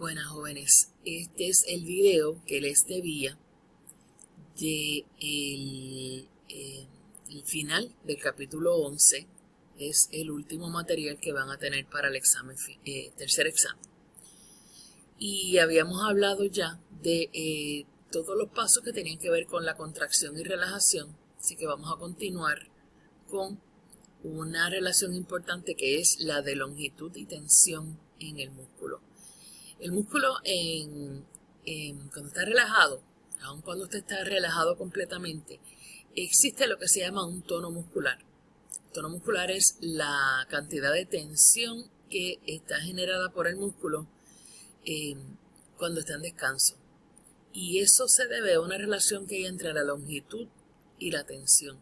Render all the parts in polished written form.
Buenas jóvenes, este es el video que les debía de el final del capítulo 11. Es el último material que van a tener para el examen, tercer examen. Y habíamos hablado ya de todos los pasos que tenían que ver con la contracción y relajación, así que vamos a continuar con una relación importante que es la de longitud y tensión en el músculo. El músculo cuando está relajado, aun cuando usted está relajado completamente, existe lo que se llama un tono muscular. El tono muscular es la cantidad de tensión que está generada por el músculo cuando está en descanso. Y eso se debe a una relación que hay entre la longitud y la tensión.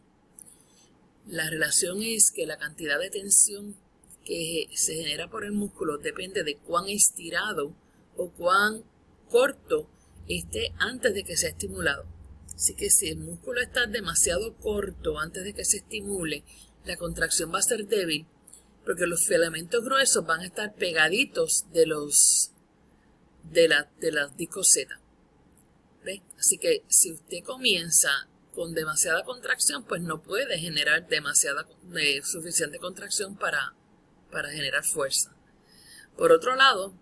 La relación es que la cantidad de tensión que se genera por el músculo depende de cuán estirado o cuán corto esté antes de que sea estimulado. Así que si el músculo está demasiado corto antes de que se estimule, la contracción va a ser débil porque los filamentos gruesos van a estar pegaditos de las discos Z. ¿Ve? Así que si usted comienza con demasiada contracción, pues no puede generar suficiente contracción para generar fuerza. Por otro lado,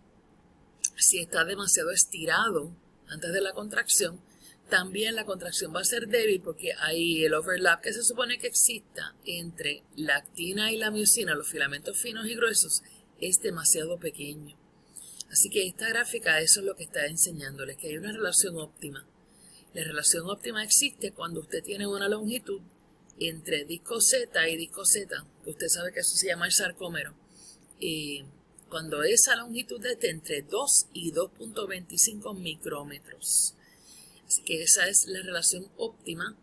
si está demasiado estirado antes de la contracción, también la contracción va a ser débil porque hay el overlap que se supone que exista entre la actina y la miosina, los filamentos finos y gruesos, es demasiado pequeño. Así que esta gráfica eso es lo que está enseñándoles, que hay una relación óptima. La relación óptima existe cuando usted tiene una longitud entre disco Z y disco Z, que usted sabe que eso se llama el sarcómero. Cuando esa longitud esté entre 2 y 2.25 micrómetros. Así que esa es la relación óptima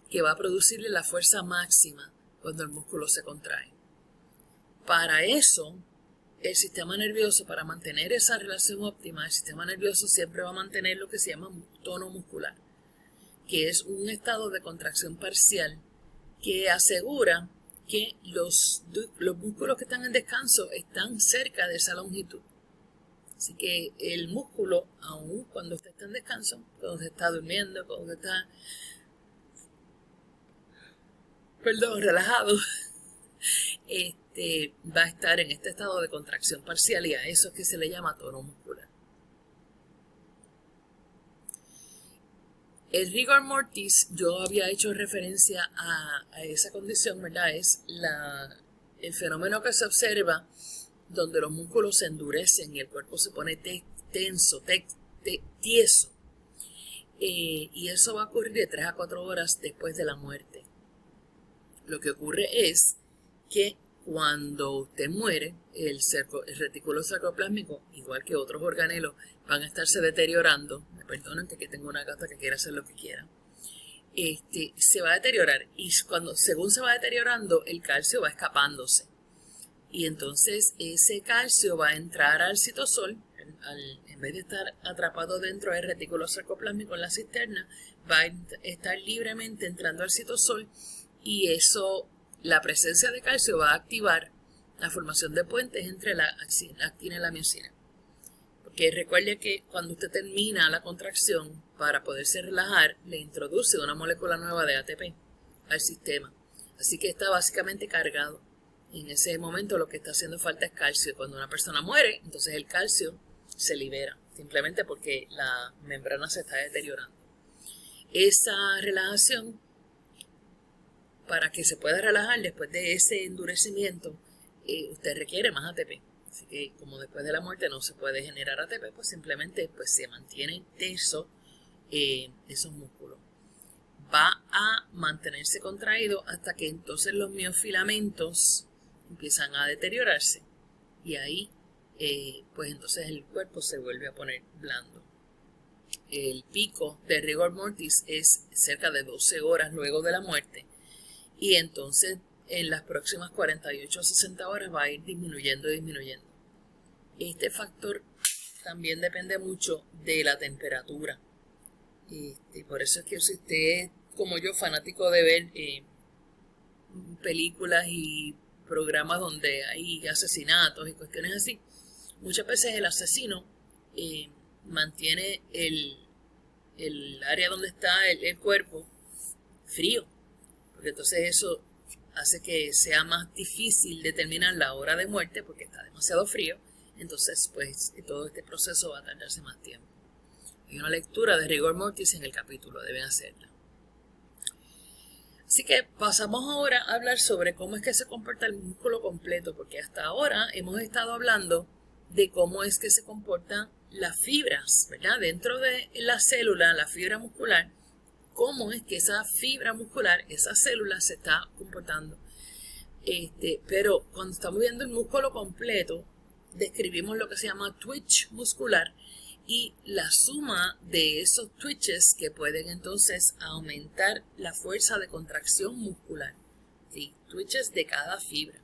que va a producirle la fuerza máxima cuando el músculo se contrae. Para eso, el sistema nervioso, para mantener esa relación óptima, el sistema nervioso siempre va a mantener lo que se llama tono muscular, que es un estado de contracción parcial que asegura que los músculos que están en descanso están cerca de esa longitud. Así que el músculo, aun cuando usted está en descanso, cuando usted está durmiendo, cuando usted está relajado, va a estar en este estado de contracción parcial y a eso es que se le llama tono muscular. El rigor mortis, yo había hecho referencia a esa condición, ¿verdad? Es el fenómeno que se observa donde los músculos se endurecen y el cuerpo se pone tenso, tieso. Y eso va a ocurrir de 3 a 4 horas después de la muerte. Lo que ocurre es que cuando usted muere, el retículo sarcoplásmico, igual que otros organelos, van a estarse deteriorando. Me perdonen que aquí tengo una gata que quiere hacer lo que quiera. Se va a deteriorar y según se va deteriorando, el calcio va escapándose. Y entonces ese calcio va a entrar al citosol, en vez de estar atrapado dentro del retículo sarcoplásmico en la cisterna, va a estar libremente entrando al citosol y la presencia de calcio va a activar la formación de puentes entre la actina y la miosina. Porque recuerde que cuando usted termina la contracción, para poderse relajar, le introduce una molécula nueva de ATP al sistema. Así que está básicamente cargado. En ese momento lo que está haciendo falta es calcio. Cuando una persona muere, entonces el calcio se libera, simplemente porque la membrana se está deteriorando. Esa relajación, para que se pueda relajar después de ese endurecimiento, usted requiere más ATP. Así que como después de la muerte no se puede generar ATP, pues simplemente se mantienen tensos esos músculos. Va a mantenerse contraído hasta que entonces los miofilamentos empiezan a deteriorarse y ahí pues entonces el cuerpo se vuelve a poner blando. El pico de rigor mortis es cerca de 12 horas luego de la muerte y entonces en las próximas 48 o 60 horas va a ir disminuyendo. Este factor también depende mucho de la temperatura. Por eso es que si usted, como yo, fanático de ver películas y programas donde hay asesinatos y cuestiones así, muchas veces el asesino mantiene el área donde está el cuerpo frío, porque entonces eso hace que sea más difícil determinar la hora de muerte porque está demasiado frío. Entonces, pues, todo este proceso va a tardarse más tiempo. Hay una lectura de rigor mortis en el capítulo, deben hacerla. Así que pasamos ahora a hablar sobre cómo es que se comporta el músculo completo, porque hasta ahora hemos estado hablando de cómo es que se comportan las fibras, ¿verdad? Dentro de la célula, la fibra muscular, cómo es que esa fibra muscular, esa célula se está comportando. Pero cuando estamos viendo el músculo completo, describimos lo que se llama twitch muscular y la suma de esos twitches que pueden entonces aumentar la fuerza de contracción muscular. ¿Sí? Twitches de cada fibra.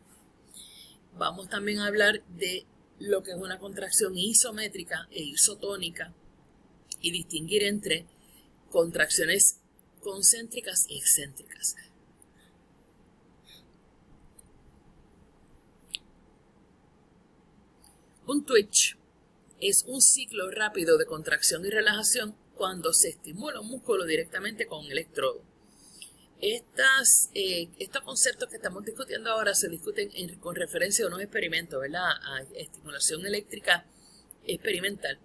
Vamos también a hablar de lo que es una contracción isométrica e isotónica y distinguir entre contracciones concéntricas y excéntricas. Un twitch es un ciclo rápido de contracción y relajación cuando se estimula un músculo directamente con un electrodo. Estos conceptos que estamos discutiendo ahora se discuten con referencia a unos experimentos, ¿verdad? A estimulación eléctrica experimental.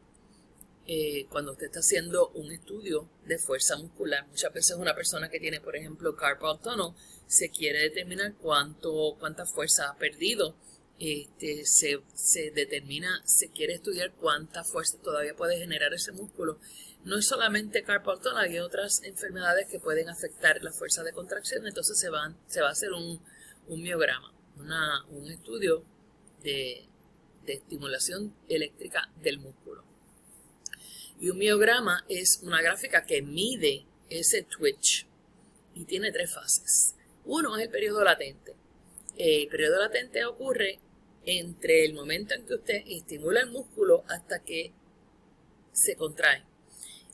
Cuando usted está haciendo un estudio de fuerza muscular, muchas veces una persona que tiene, por ejemplo, carpal tunnel, se quiere determinar cuánta fuerza ha perdido. Se determina, se quiere estudiar cuánta fuerza todavía puede generar ese músculo. No es solamente carpal tunnel, hay otras enfermedades que pueden afectar la fuerza de contracción, entonces se va a hacer un miograma, un estudio de estimulación eléctrica del músculo. Y un miograma es una gráfica que mide ese twitch y tiene 3 fases. Uno es el periodo latente. El periodo latente ocurre entre el momento en que usted estimula el músculo hasta que se contrae.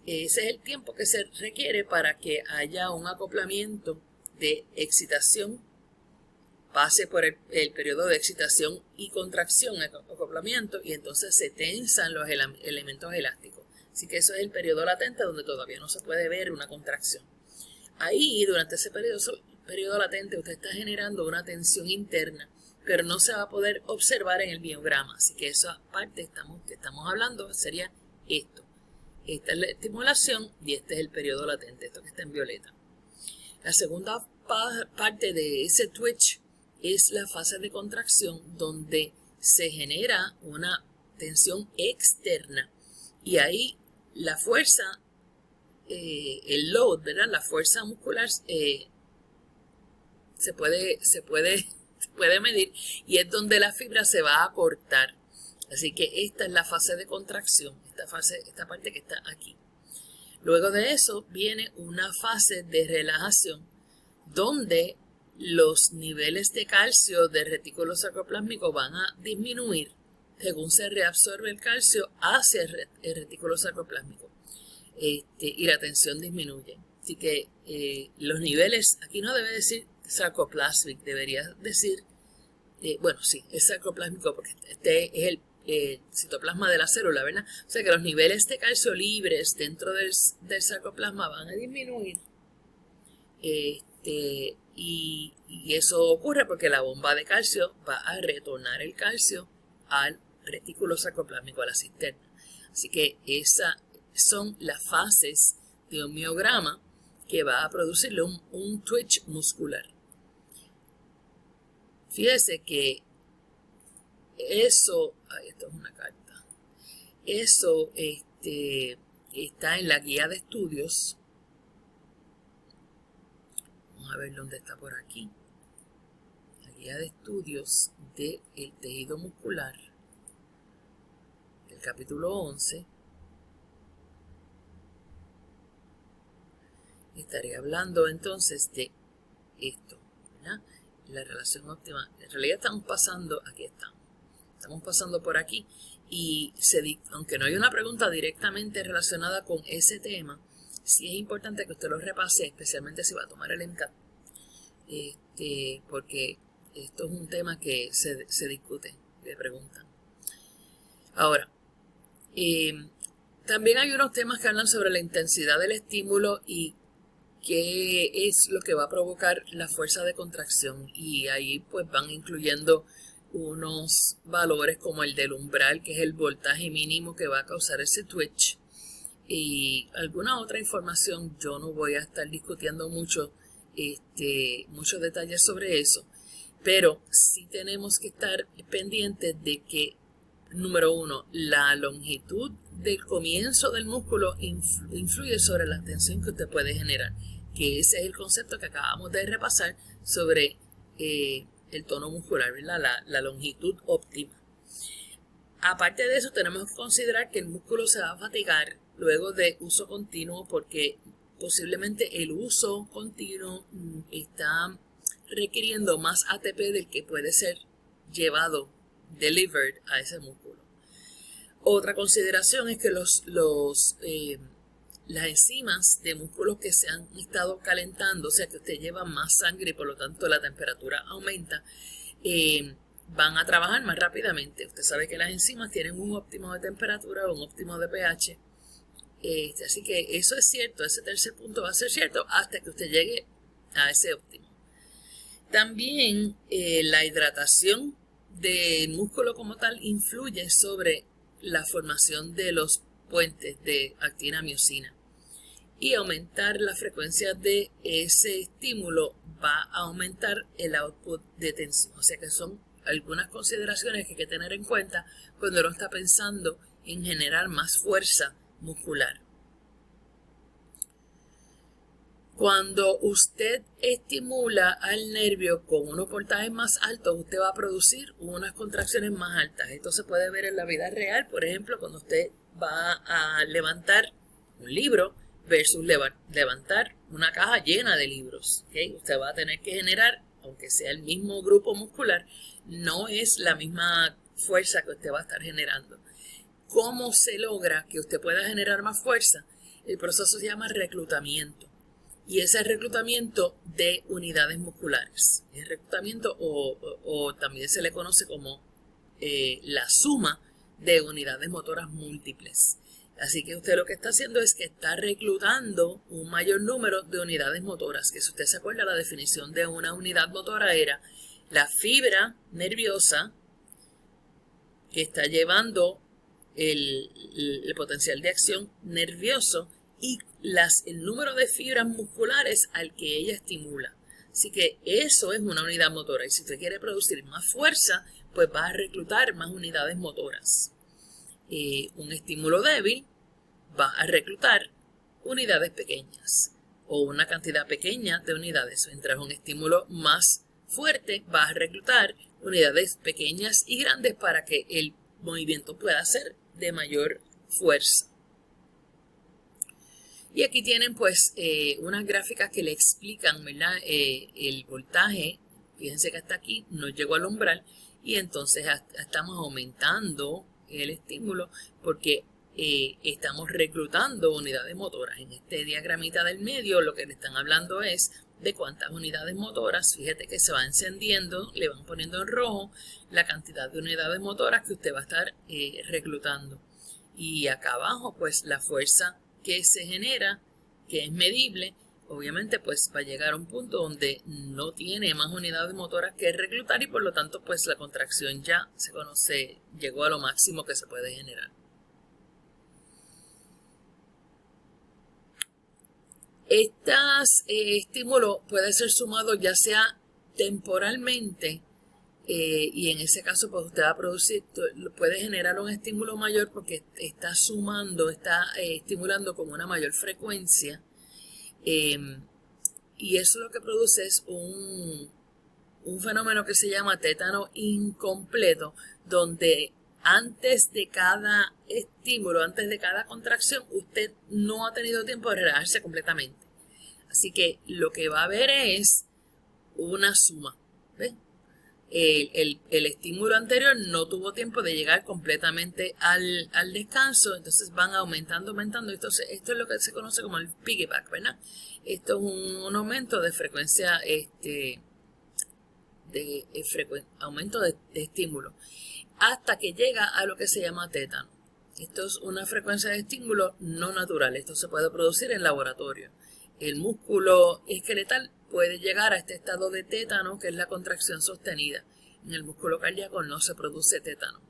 Ese es el tiempo que se requiere para que haya un acoplamiento de excitación, pase por el periodo de excitación y contracción, acoplamiento, y entonces se tensan los elementos elásticos. Así que eso es el periodo latente donde todavía no se puede ver una contracción. Ahí, durante ese periodo latente, usted está generando una tensión interna, pero no se va a poder observar en el miograma. Así que esa parte que estamos hablando sería esto. Esta es la estimulación y este es el periodo latente, esto que está en violeta. La segunda parte de ese twitch es la fase de contracción donde se genera una tensión externa y ahí la fuerza, el load, ¿verdad? La fuerza muscular se puede medir y es donde la fibra se va a cortar. Así que esta es la fase de contracción, esta parte que está aquí. Luego de eso viene una fase de relajación donde los niveles de calcio del retículo sarcoplásmico van a disminuir según se reabsorbe el calcio hacia el retículo sarcoplásmico y la tensión disminuye. Así que los niveles, aquí no debe decir sarcoplasmic, debería decir, bueno, sí, es sarcoplásmico porque este es el citoplasma de la célula, ¿verdad? O sea que los niveles de calcio libres dentro del sarcoplasma van a disminuir. Y eso ocurre porque la bomba de calcio va a retornar el calcio al retículo sarcoplásmico, a la cisterna. Así que esas son las fases de un miograma que va a producirle un twitch muscular. Fíjese que eso, esto es una carta, eso está en la guía de estudios. Vamos a ver dónde está por aquí. La guía de estudios del tejido muscular, del capítulo 11. Estaría hablando entonces de esto, ¿verdad? La relación óptima. En realidad estamos pasando por aquí y aunque no hay una pregunta directamente relacionada con ese tema, sí es importante que usted lo repase, especialmente si va a tomar el MCAT, porque esto es un tema que se discute, le preguntan. Ahora, También hay unos temas que hablan sobre la intensidad del estímulo y qué es lo que va a provocar la fuerza de contracción. Y ahí pues van incluyendo unos valores como el del umbral, que es el voltaje mínimo que va a causar ese twitch. Y alguna otra información. Yo no voy a estar discutiendo muchos detalles sobre eso. Pero sí tenemos que estar pendientes de que, número uno, la longitud del comienzo del músculo influye sobre la tensión que usted puede generar, que ese es el concepto que acabamos de repasar sobre el tono muscular, ¿verdad? La longitud óptima. Aparte de eso, tenemos que considerar que el músculo se va a fatigar luego de uso continuo, porque posiblemente el uso continuo está requiriendo más ATP del que puede ser llevado, delivered a ese músculo. Otra consideración es que las enzimas de músculos que se han estado calentando, o sea que usted lleva más sangre y por lo tanto la temperatura aumenta, van a trabajar más rápidamente. Usted sabe que las enzimas tienen un óptimo de temperatura o un óptimo de pH. Así que eso es cierto, ese tercer punto va a ser cierto hasta que usted llegue a ese óptimo. También la hidratación del músculo como tal influye sobre la formación de los puentes de actina-miosina. Y aumentar la frecuencia de ese estímulo va a aumentar el output de tensión. O sea que son algunas consideraciones que hay que tener en cuenta cuando uno está pensando en generar más fuerza muscular. Cuando usted estimula al nervio con unos voltajes más altos, usted va a producir unas contracciones más altas. Esto se puede ver en la vida real, por ejemplo, cuando usted va a levantar un libro versus levantar una caja llena de libros. ¿Okay? Usted va a tener que generar, aunque sea el mismo grupo muscular, no es la misma fuerza que usted va a estar generando. ¿Cómo se logra que usted pueda generar más fuerza? El proceso se llama reclutamiento. Y ese reclutamiento de unidades musculares. El reclutamiento o también se le conoce como la suma de unidades motoras múltiples. Así que usted lo que está haciendo es que está reclutando un mayor número de unidades motoras. Que si usted se acuerda, la definición de una unidad motora era la fibra nerviosa que está llevando el potencial de acción nervioso y el número de fibras musculares al que ella estimula. Así que eso es una unidad motora. Y si usted quiere producir más fuerza, pues va a reclutar más unidades motoras. Un estímulo débil va a reclutar unidades pequeñas o una cantidad pequeña de unidades. Mientras un estímulo más fuerte va a reclutar unidades pequeñas y grandes para que el movimiento pueda ser de mayor fuerza. Y aquí tienen pues unas gráficas que le explican, ¿verdad? El voltaje. Fíjense que hasta aquí no llegó al umbral y entonces estamos aumentando el estímulo porque estamos reclutando unidades motoras. En este diagramita del medio lo que le están hablando es de cuántas unidades motoras. Fíjate que se va encendiendo, le van poniendo en rojo la cantidad de unidades motoras que usted va a estar reclutando. Y acá abajo pues la fuerza que se genera, que es medible, obviamente pues va a llegar a un punto donde no tiene más unidades motoras que reclutar y por lo tanto pues la contracción ya llegó a lo máximo que se puede generar. Estímulo puede ser sumado ya sea temporalmente y en ese caso pues usted va a producir, puede generar un estímulo mayor porque está estimulando con una mayor frecuencia y eso lo que produce es un fenómeno que se llama tétano incompleto, donde antes de cada estímulo, antes de cada contracción, usted no ha tenido tiempo de relajarse completamente. Así que lo que va a haber es una suma. ¿Ven? El estímulo anterior no tuvo tiempo de llegar completamente al descanso, entonces van aumentando. Entonces, esto es lo que se conoce como el piggyback, ¿verdad? Esto es un aumento de frecuencia, aumento de estímulo, hasta que llega a lo que se llama tétano. Esto es una frecuencia de estímulo no natural. Esto se puede producir en laboratorio. El músculo esqueletal puede llegar a este estado de tétano, que es la contracción sostenida. En el músculo cardíaco no se produce tétano.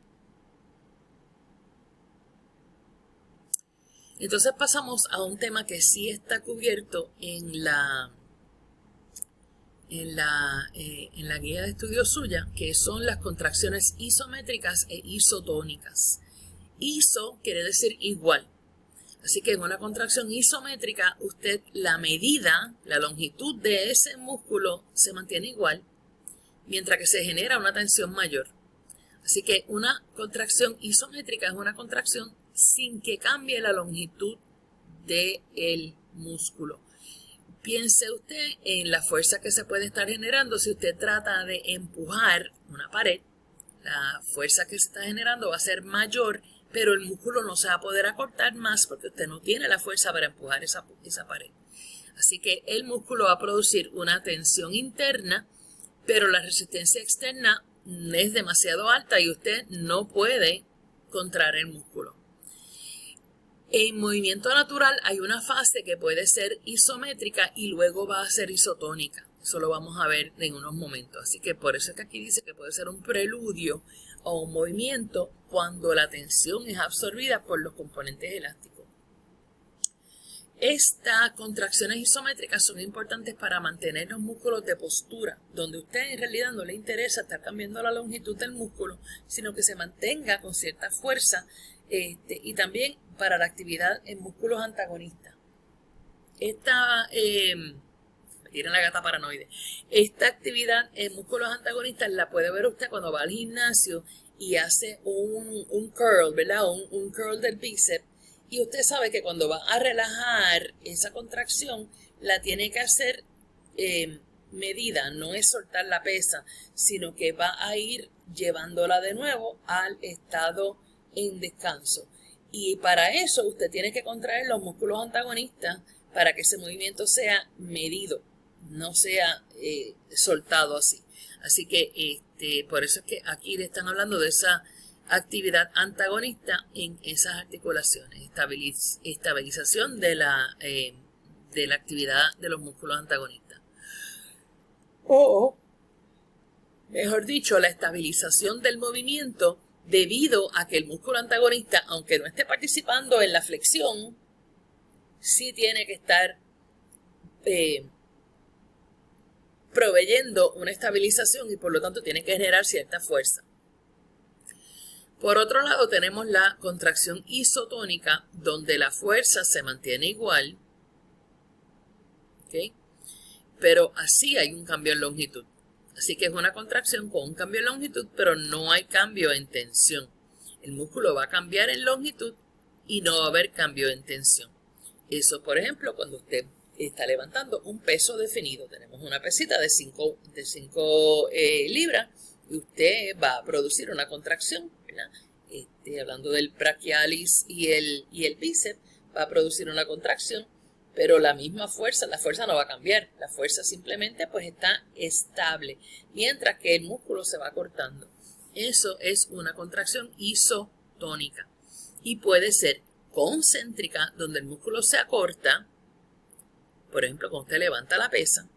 Entonces pasamos a un tema que sí está cubierto en la guía de estudio suya, que son las contracciones isométricas e isotónicas. Iso quiere decir igual. Así que en una contracción isométrica, usted la medida, la longitud de ese músculo se mantiene igual, mientras que se genera una tensión mayor. Así que una contracción isométrica es una contracción sin que cambie la longitud del músculo. Piense usted en la fuerza que se puede estar generando si usted trata de empujar una pared. La fuerza que se está generando va a ser mayor, pero el músculo no se va a poder acortar más porque usted no tiene la fuerza para empujar esa pared. Así que el músculo va a producir una tensión interna, pero la resistencia externa es demasiado alta y usted no puede contraer el músculo. En movimiento natural hay una fase que puede ser isométrica y luego va a ser isotónica. Eso lo vamos a ver en unos momentos. Así que por eso es que aquí dice que puede ser un preludio o un movimiento cuando la tensión es absorbida por los componentes elásticos. Estas contracciones isométricas son importantes para mantener los músculos de postura, donde a usted en realidad no le interesa estar cambiando la longitud del músculo, sino que se mantenga con cierta fuerza, y también para la actividad en músculos antagonistas. Me tiran la gata paranoide. Esta actividad en músculos antagonistas la puede ver usted cuando va al gimnasio y hace un curl, ¿verdad? Un curl del bíceps. Y usted sabe que cuando va a relajar esa contracción, la tiene que hacer medida, no es soltar la pesa, sino que va a ir llevándola de nuevo al estado en descanso. Y para eso usted tiene que contraer los músculos antagonistas para que ese movimiento sea medido, no sea soltado así. Así que por eso es que aquí le están hablando de esa actividad antagonista en esas articulaciones, estabilización de la actividad de los músculos antagonistas. O, mejor dicho, la estabilización del movimiento debido a que el músculo antagonista, aunque no esté participando en la flexión, sí tiene que estar proveyendo una estabilización y por lo tanto tiene que generar cierta fuerza. Por otro lado tenemos la contracción isotónica, donde la fuerza se mantiene igual, ¿okay? Pero así hay un cambio en longitud. Así que es una contracción con un cambio en longitud, pero no hay cambio en tensión. El músculo va a cambiar en longitud y no va a haber cambio en tensión. Eso, por ejemplo, cuando usted está levantando un peso definido. Tenemos una pesita de 5 libras y usted va a producir una contracción, ¿verdad? Hablando del brachialis y el bíceps, va a producir una contracción, pero la misma fuerza, la fuerza no va a cambiar. La fuerza simplemente pues está estable, mientras que el músculo se va cortando. Eso es una contracción isotónica. Y puede ser concéntrica, donde el músculo se acorta, por ejemplo, cuando usted levanta la pesa,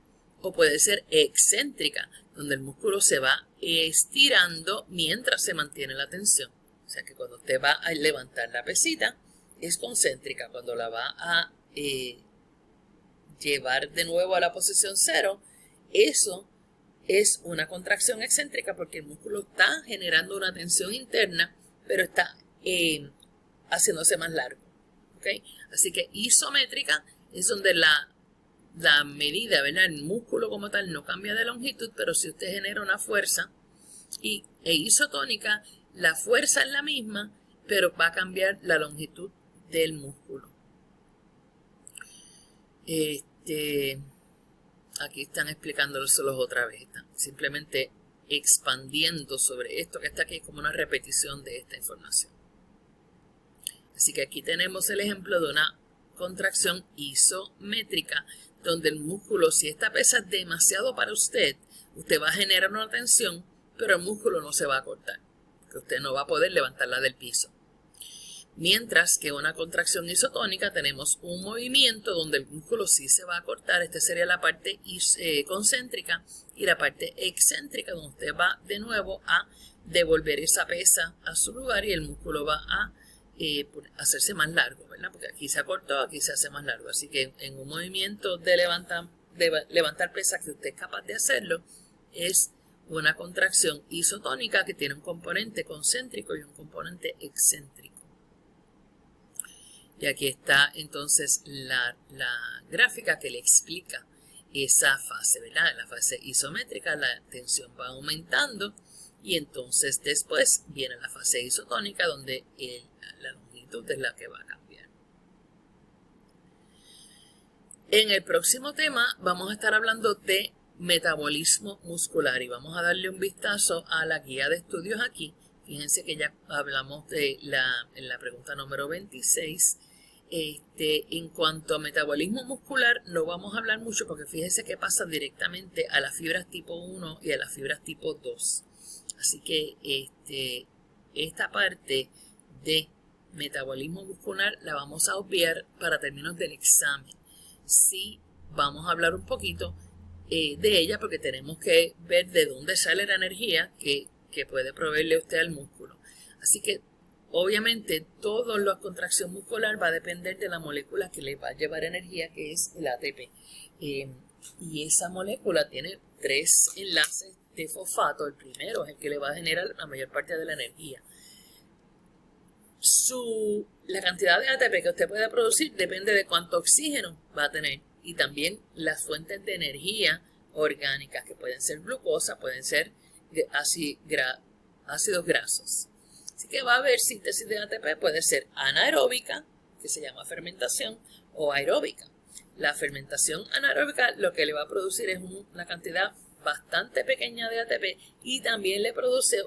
o puede ser excéntrica, donde el músculo se va estirando mientras se mantiene la tensión. O sea que cuando usted va a levantar la pesita, es concéntrica. Cuando la va a llevar de nuevo a la posición 0, eso es una contracción excéntrica porque el músculo está generando una tensión interna, pero está haciéndose más largo. ¿Okay? Así que isométrica es donde la medida, ¿verdad? El músculo como tal no cambia de longitud, pero si usted genera una fuerza, e isotónica, la fuerza es la misma, pero va a cambiar la longitud del músculo. Aquí están explicándolos otra vez, están simplemente expandiendo sobre esto que está aquí, como una repetición de esta información. Así que aquí tenemos el ejemplo de una contracción isométrica, donde el músculo, si esta pesa es demasiado para usted, usted va a generar una tensión, pero el músculo no se va a cortar, porque usted no va a poder levantarla del piso. Mientras que una contracción isotónica tenemos un movimiento donde el músculo sí se va a cortar. Esta sería la parte concéntrica, y la parte excéntrica donde usted va de nuevo a devolver esa pesa a su lugar y el músculo va a hacerse más largo, ¿verdad? Porque aquí se acortó, aquí se hace más largo. Así que en un movimiento de levantar pesa que usted es capaz de hacerlo, es una contracción isotónica que tiene un componente concéntrico y un componente excéntrico. Y aquí está entonces la gráfica que le explica esa fase, ¿verdad? En la fase isométrica la tensión va aumentando y entonces después viene la fase isotónica donde la longitud es la que va a cambiar. En el próximo tema vamos a estar hablando de metabolismo muscular y vamos a darle un vistazo a la guía de estudios aquí. Fíjense que ya hablamos en la pregunta número 26. En cuanto a metabolismo muscular no vamos a hablar mucho porque fíjense que pasa directamente a las fibras tipo 1 y a las fibras tipo 2. Así que esta parte de metabolismo muscular la vamos a obviar para términos del examen. Sí, vamos a hablar un poquito de ella porque tenemos que ver de dónde sale la energía que puede proveerle usted al músculo. Así que obviamente toda la contracción muscular va a depender de la molécula que le va a llevar energía, que es el ATP. Y esa molécula tiene 3 enlaces de fosfato. El primero es el que le va a generar la mayor parte de la energía. La cantidad de ATP que usted puede producir depende de cuánto oxígeno va a tener y también las fuentes de energía orgánicas que pueden ser glucosa, pueden ser ácidos grasos. Así que va a haber síntesis de ATP, puede ser anaeróbica, que se llama fermentación, o aeróbica. La fermentación anaeróbica lo que le va a producir es una cantidad bastante pequeña de ATP y también le produce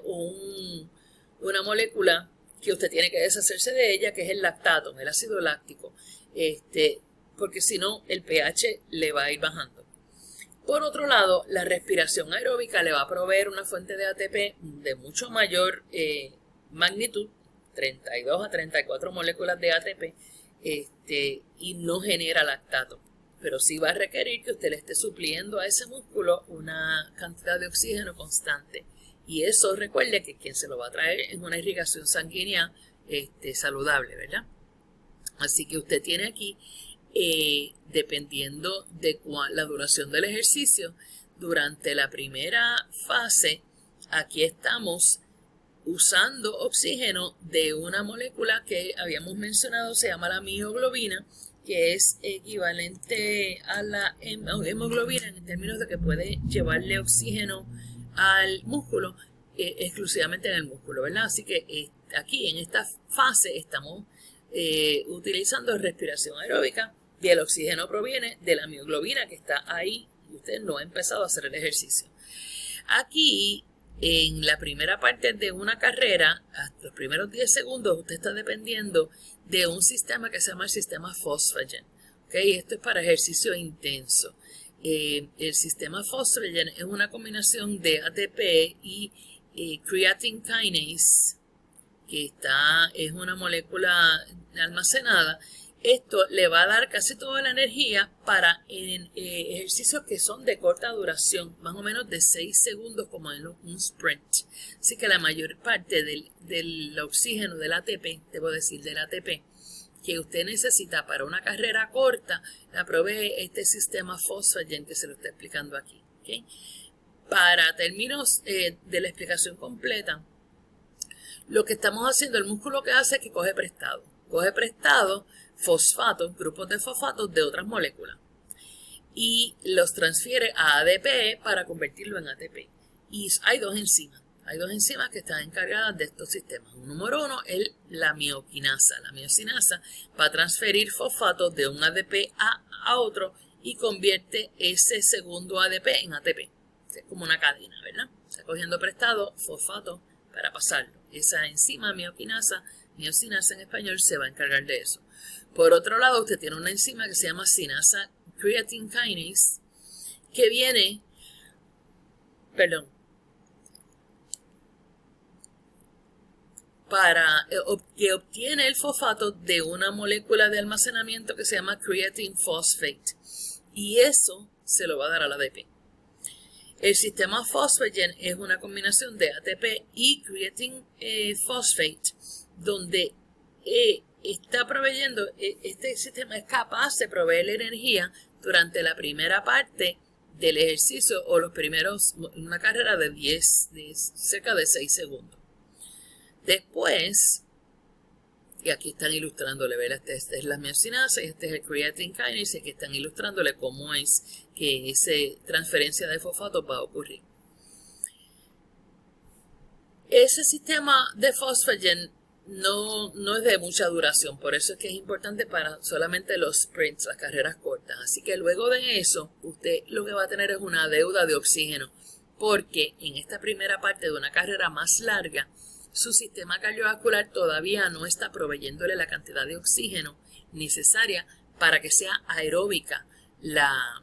una molécula que usted tiene que deshacerse de ella, que es el lactato, el ácido láctico, porque si no el pH le va a ir bajando. Por otro lado, la respiración aeróbica le va a proveer una fuente de ATP de mucho mayor magnitud, 32 a 34 moléculas de ATP, y no genera lactato, pero sí va a requerir que usted le esté supliendo a ese músculo una cantidad de oxígeno constante. Y eso, recuerde que quien se lo va a traer es una irrigación sanguínea saludable, ¿verdad? Así que usted tiene aquí, dependiendo de la duración del ejercicio, durante la primera fase, aquí estamos usando oxígeno de una molécula que habíamos mencionado, se llama la mioglobina, que es equivalente a la hemoglobina en términos de que puede llevarle oxígeno al músculo, exclusivamente en el músculo, ¿verdad? Así que aquí en esta fase estamos utilizando respiración aeróbica y el oxígeno proviene de la mioglobina que está ahí y usted no ha empezado a hacer el ejercicio. Aquí en la primera parte de una carrera, hasta los primeros 10 segundos, usted está dependiendo de un sistema que se llama el sistema Phosphagen. ¿Okay? Esto es para ejercicio intenso. El sistema Phosphagen es una combinación de ATP y creatine kinase, que es una molécula almacenada. Esto le va a dar casi toda la energía para ejercicios que son de corta duración, más o menos de 6 segundos como en un sprint. Así que la mayor parte del oxígeno, del ATP, debo decir del ATP, que usted necesita para una carrera corta, la provee este sistema Phosphagen que se lo está explicando aquí. ¿Okay? Para términos de la explicación completa, lo que estamos haciendo, el músculo que hace es que coge prestado fosfatos, grupos de fosfatos de otras moléculas y los transfiere a ADP para convertirlo en ATP. Y hay dos enzimas que están encargadas de estos sistemas. Número uno es la mioquinasa. La miosinasa va a transferir fosfatos de un ADP a otro y convierte ese segundo ADP en ATP. Es como una cadena, ¿verdad? Está cogiendo prestado fosfato para pasarlo. Esa enzima miosinasa en español se va a encargar de eso. Por otro lado, usted tiene una enzima que se llama sinasa creatine kinase, que viene, que obtiene el fosfato de una molécula de almacenamiento que se llama creatine phosphate. Y eso se lo va a dar al ADP. El sistema phosphagen es una combinación de ATP y creatine phosphate, donde está proveyendo, este sistema es capaz de proveer la energía durante la primera parte del ejercicio o los primeros, una carrera de cerca de 6 segundos. Después, y aquí están ilustrándole, ¿verdad? Esta es la miosinasa y este es el creatine kinase, y aquí están ilustrándole cómo es que esa transferencia de fosfato va a ocurrir. Ese sistema de phosphagen no es de mucha duración, por eso es que es importante para solamente los sprints, las carreras cortas. Así que luego de eso, usted lo que va a tener es una deuda de oxígeno, porque en esta primera parte de una carrera más larga, su sistema cardiovascular todavía no está proveyéndole la cantidad de oxígeno necesaria para que sea aeróbica la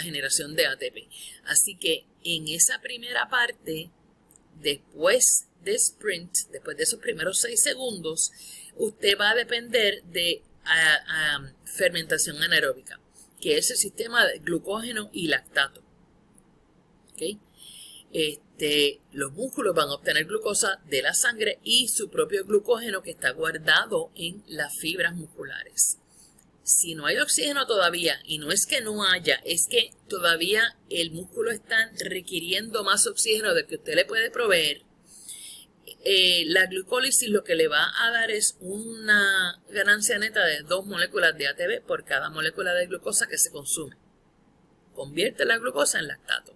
generación de ATP. Así que en esa primera parte, después de sprint, después de esos primeros 6 segundos, usted va a depender de fermentación anaeróbica, que es el sistema de glucógeno y lactato. ¿Okay? Los músculos van a obtener glucosa de la sangre y su propio glucógeno que está guardado en las fibras musculares. Si no hay oxígeno todavía, y no es que no haya, es que todavía el músculo está requiriendo más oxígeno del que usted le puede proveer, la glucólisis lo que le va a dar es una ganancia neta de 2 moléculas de ATP por cada molécula de glucosa que se consume. Convierte la glucosa en lactato.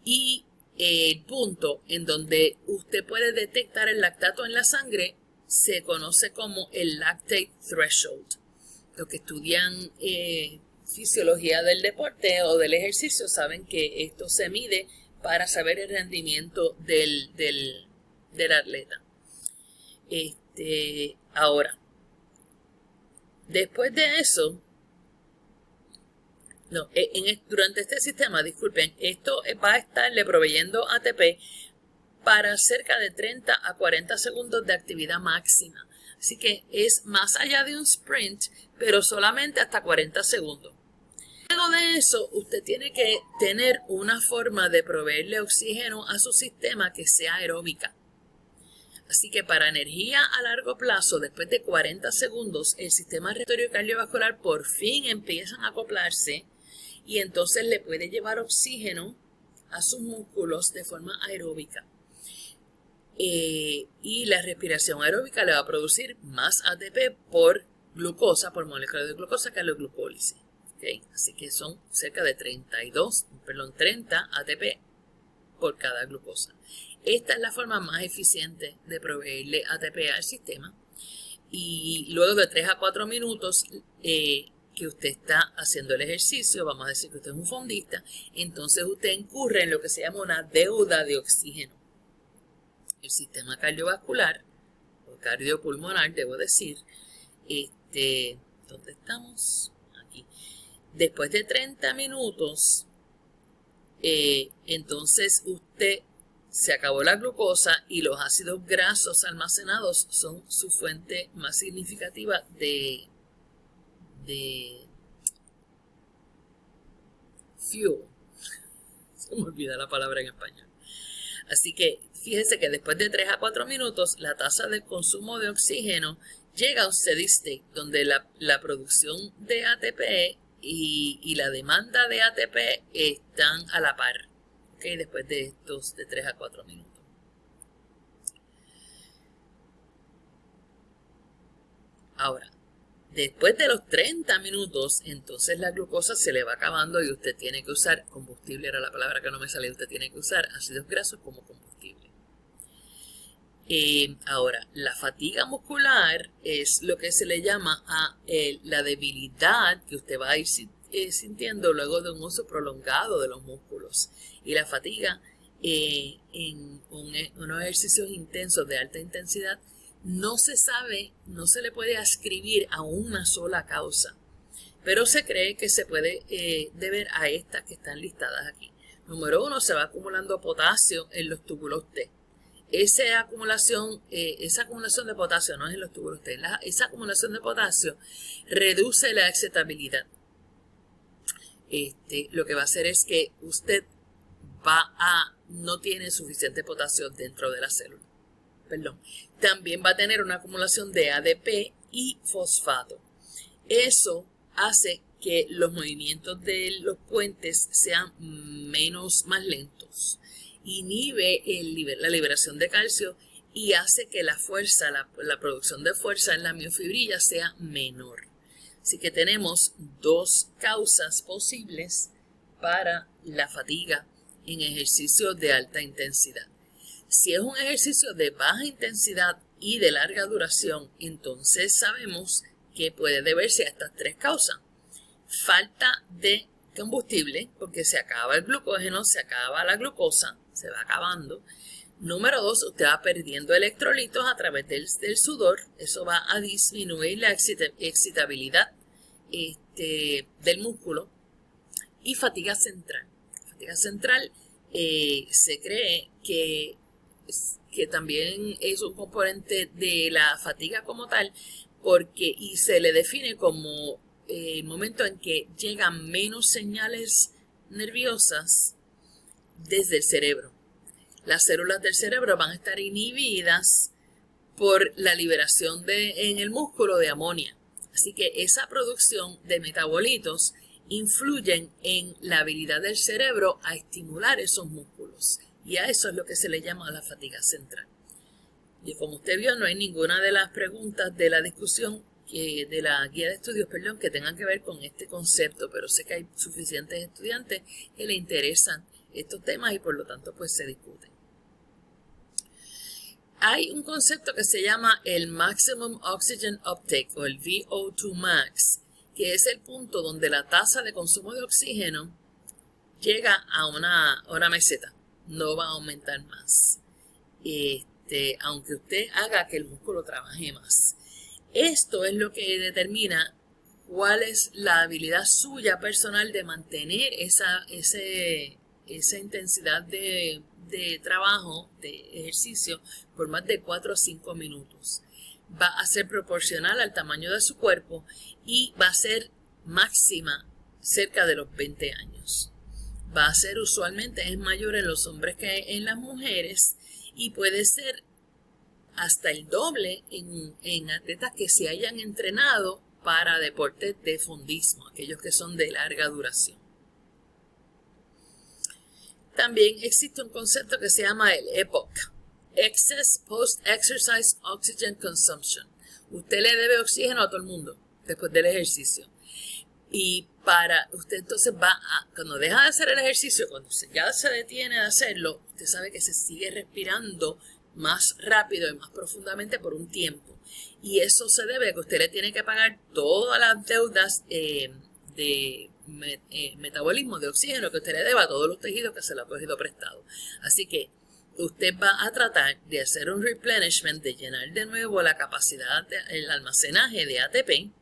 Y el punto en donde usted puede detectar el lactato en la sangre se conoce como el lactate threshold. Los que estudian fisiología del deporte o del ejercicio saben que esto se mide para saber el rendimiento del atleta. Ahora, después de eso, durante este sistema, disculpen, esto va a estarle proveyendo ATP para cerca de 30 a 40 segundos de actividad máxima. Así que es más allá de un sprint, pero solamente hasta 40 segundos. Luego de eso, usted tiene que tener una forma de proveerle oxígeno a su sistema que sea aeróbica. Así que para energía a largo plazo, después de 40 segundos, el sistema respiratorio y cardiovascular por fin empiezan a acoplarse y entonces le puede llevar oxígeno a sus músculos de forma aeróbica. Y la respiración aeróbica le va a producir más ATP por glucosa, por molécula de glucosa, que la glucólisis. ¿Okay? Así que son cerca de 30 ATP por cada glucosa. Esta es la forma más eficiente de proveerle ATP al sistema. Y luego de 3 a 4 minutos que usted está haciendo el ejercicio, vamos a decir que usted es un fondista, entonces usted incurre en lo que se llama una deuda de oxígeno. El sistema cardiovascular, o cardiopulmonar, debo decir, ¿dónde estamos? Aquí. Después de 30 minutos, entonces usted se acabó la glucosa y los ácidos grasos almacenados son su fuente más significativa de fuel. Se me olvida la palabra en español. Así que fíjese que después de 3 a 4 minutos la tasa de consumo de oxígeno llega a un steady state donde la producción de ATP y la demanda de ATP están a la par. ¿Okay? Después de estos de 3 a 4 minutos. Ahora, después de los 30 minutos, entonces la glucosa se le va acabando y usted tiene que usar combustible, era la palabra que no me salía, usted tiene que usar ácidos grasos como combustible. Ahora, la fatiga muscular es lo que se le llama a la debilidad que usted va a ir sintiendo luego de un uso prolongado de los músculos. Y la fatiga en unos ejercicios intensos de alta intensidad no se sabe, no se le puede ascribir a una sola causa, pero se cree que se puede deber a estas que están listadas aquí. Número 1, se va acumulando potasio en los túbulos T. esa acumulación de potasio, no es en los túbulos T, esa acumulación de potasio reduce la excitabilidad. Lo que va a hacer es que usted no tiene suficiente potasio dentro de la célula. También va a tener una acumulación de ADP y fosfato. Eso hace que los movimientos de los puentes sean más lentos. Inhibe la liberación de calcio y hace que la fuerza, la producción de fuerza en la miofibrilla sea menor. Así que tenemos dos causas posibles para la fatiga en ejercicios de alta intensidad. Si es un ejercicio de baja intensidad y de larga duración, entonces sabemos que puede deberse a estas tres causas. Falta de combustible, porque se acaba el glucógeno, se acaba la glucosa, se va acabando. Número 2, usted va perdiendo electrolitos a través del sudor. Eso va a disminuir la excitabilidad del músculo. Y fatiga central. Fatiga central se cree que también es un componente de la fatiga como tal, y se le define como el momento en que llegan menos señales nerviosas desde el cerebro. Las células del cerebro van a estar inhibidas por la liberación en el músculo de amonía. Así que esa producción de metabolitos influyen en la habilidad del cerebro a estimular esos músculos. Y a eso es lo que se le llama la fatiga central. Y como usted vio, no hay ninguna de las preguntas de la discusión de la guía de estudios, que tengan que ver con este concepto, pero sé que hay suficientes estudiantes que le interesan estos temas y por lo tanto pues se discuten. Hay un concepto que se llama el Maximum Oxygen Uptake o el VO2 Max, que es el punto donde la tasa de consumo de oxígeno llega a una meseta, no va a aumentar más, aunque usted haga que el músculo trabaje más. Esto es lo que determina cuál es la habilidad suya personal de mantener esa intensidad de trabajo, de ejercicio, por más de 4 o 5 minutos. Va a ser proporcional al tamaño de su cuerpo y va a ser máxima cerca de los 20 años. Va a ser usualmente es mayor en los hombres que en las mujeres y puede ser hasta el doble en atletas que se hayan entrenado para deportes de fondismo, aquellos que son de larga duración. También existe un concepto que se llama el EPOC, Excess Post-Exercise Oxygen Consumption. Usted le debe oxígeno a todo el mundo después del ejercicio. Y usted entonces cuando deja de hacer el ejercicio, cuando ya se detiene de hacerlo, usted sabe que se sigue respirando más rápido y más profundamente por un tiempo. Y eso se debe a que usted le tiene que pagar todas las deudas de metabolismo de oxígeno que usted le deba a todos los tejidos que se le ha cogido prestado. Así que usted va a tratar de hacer un replenishment, de llenar de nuevo la capacidad del almacenaje de ATP,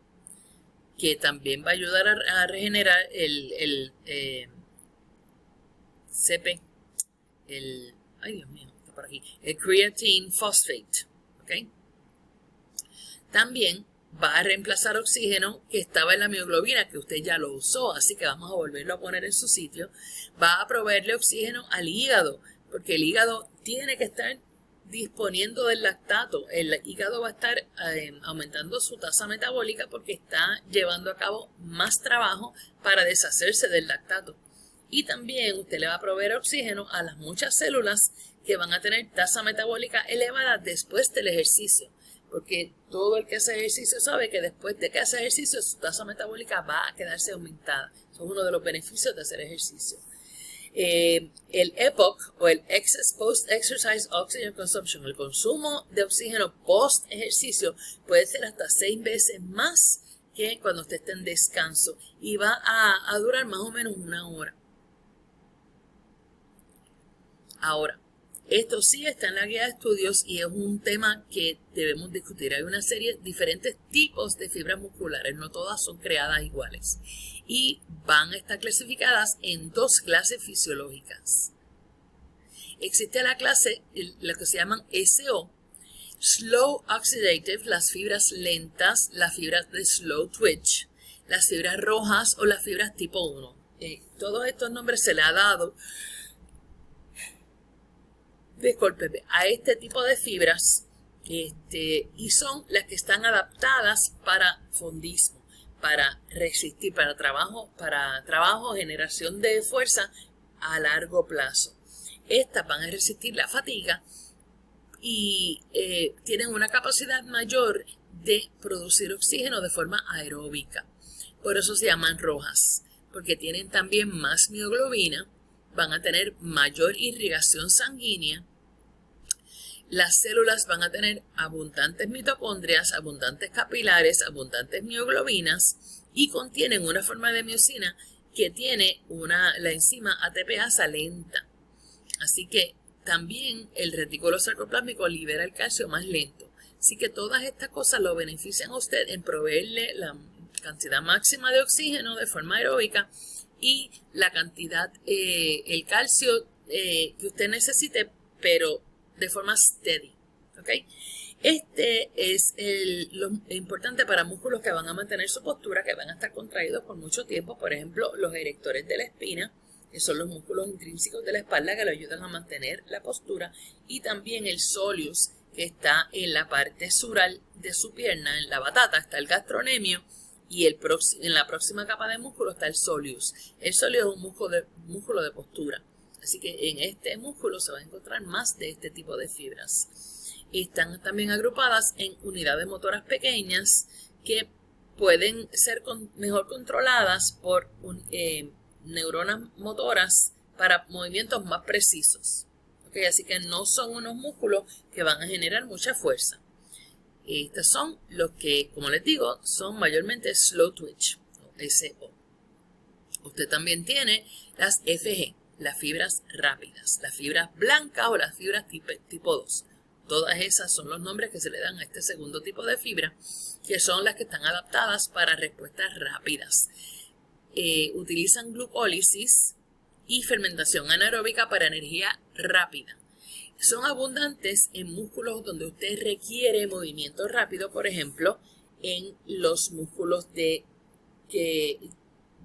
que también va a ayudar a regenerar el CP, ay Dios mío, está por aquí, el creatine phosphate, ¿ok? También va a reemplazar oxígeno que estaba en la mioglobina, que usted ya lo usó, así que vamos a volverlo a poner en su sitio. Va a proveerle oxígeno al hígado, porque el hígado tiene que estar disponiendo del lactato. El hígado va a estar aumentando su tasa metabólica porque está llevando a cabo más trabajo para deshacerse del lactato. Y también usted le va a proveer oxígeno a las muchas células que van a tener tasa metabólica elevada después del ejercicio. Porque todo el que hace ejercicio sabe que después de que hace ejercicio su tasa metabólica va a quedarse aumentada. Eso es uno de los beneficios de hacer ejercicio. El EPOC o el Excess Post-Exercise Oxygen Consumption, el consumo de oxígeno post-ejercicio, puede ser hasta 6 veces más que cuando usted esté en descanso y va a durar más o menos 1 hora. Ahora, esto sí está en la guía de estudios y es un tema que debemos discutir. Hay una serie de diferentes tipos de fibras musculares, no todas son creadas iguales. Y van a estar clasificadas en 2 clases fisiológicas. Existe la clase, la que se llaman SO, Slow Oxidative, las fibras lentas, las fibras de Slow Twitch, las fibras rojas o las fibras tipo 1. Todos estos nombres se le ha dado, discúlpeme, a este tipo de fibras y son las que están adaptadas para fondismo, para resistir, para trabajo, generación de fuerza a largo plazo. Estas van a resistir la fatiga y tienen una capacidad mayor de producir oxígeno de forma aeróbica. Por eso se llaman rojas, porque tienen también más mioglobina, van a tener mayor irrigación sanguínea, las células van a tener abundantes mitocondrias, abundantes capilares, abundantes mioglobinas y contienen una forma de miosina que tiene la enzima ATPasa lenta. Así que también el retículo sarcoplásmico libera el calcio más lento. Así que todas estas cosas lo benefician a usted en proveerle la cantidad máxima de oxígeno de forma aeróbica y la cantidad, el calcio que usted necesite, pero de forma steady. ¿Okay? Este es lo importante para músculos que van a mantener su postura, que van a estar contraídos por mucho tiempo. Por ejemplo, los erectores de la espina, que son los músculos intrínsecos de la espalda que lo ayudan a mantener la postura, y también el soleus, que está en la parte sural de su pierna, en la batata está el gastrocnemio, y en la próxima capa de músculo está el soleus. El soleus es un músculo de postura. Así que en este músculo se va a encontrar más de este tipo de fibras. Están también agrupadas en unidades motoras pequeñas que pueden ser mejor controladas por neuronas motoras para movimientos más precisos. ¿Okay? Así que no son unos músculos que van a generar mucha fuerza. Estos son los que, como les digo, son mayormente slow twitch, o SO. Usted también tiene las FG, las fibras rápidas, las fibras blancas o las fibras tipo 2. Todas esas son los nombres que se le dan a este segundo tipo de fibra, que son las que están adaptadas para respuestas rápidas. Utilizan glucólisis y fermentación anaeróbica para energía rápida. Son abundantes en músculos donde usted requiere movimiento rápido, por ejemplo, en los músculos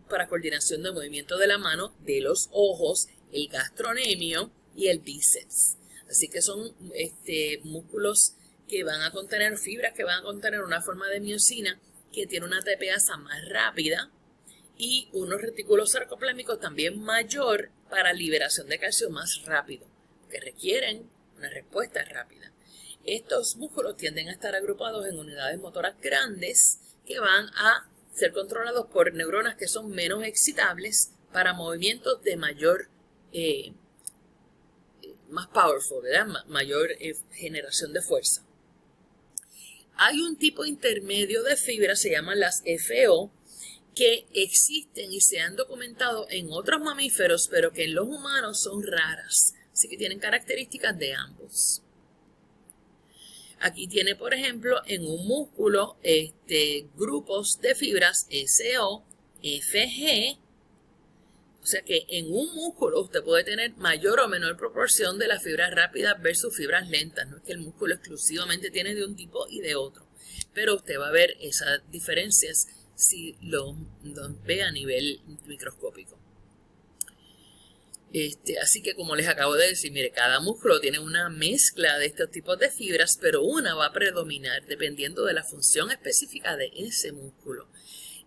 para coordinación de movimiento de la mano, de los ojos, el gastrocnemio y el bíceps. Así que son músculos que van a contener fibras, que van a contener una forma de miosina que tiene una ATPasa más rápida y unos retículos sarcoplásmicos también mayor para liberación de calcio más rápido, que requieren una respuesta rápida. Estos músculos tienden a estar agrupados en unidades motoras grandes que van a ser controlados por neuronas que son menos excitables para movimientos de mayor, más powerful, ¿verdad? Mayor generación de fuerza. Hay un tipo intermedio de fibras, se llaman las FO, que existen y se han documentado en otros mamíferos, pero que en los humanos son raras. Así que tienen características de ambos. Aquí tiene, por ejemplo, en un músculo grupos de fibras SO, FG. O sea que en un músculo usted puede tener mayor o menor proporción de las fibras rápidas versus fibras lentas. No es que el músculo exclusivamente tiene de un tipo y de otro. Pero usted va a ver esas diferencias si lo ve a nivel microscópico. Así que como les acabo de decir, mire, cada músculo tiene una mezcla de estos tipos de fibras, pero una va a predominar dependiendo de la función específica de ese músculo.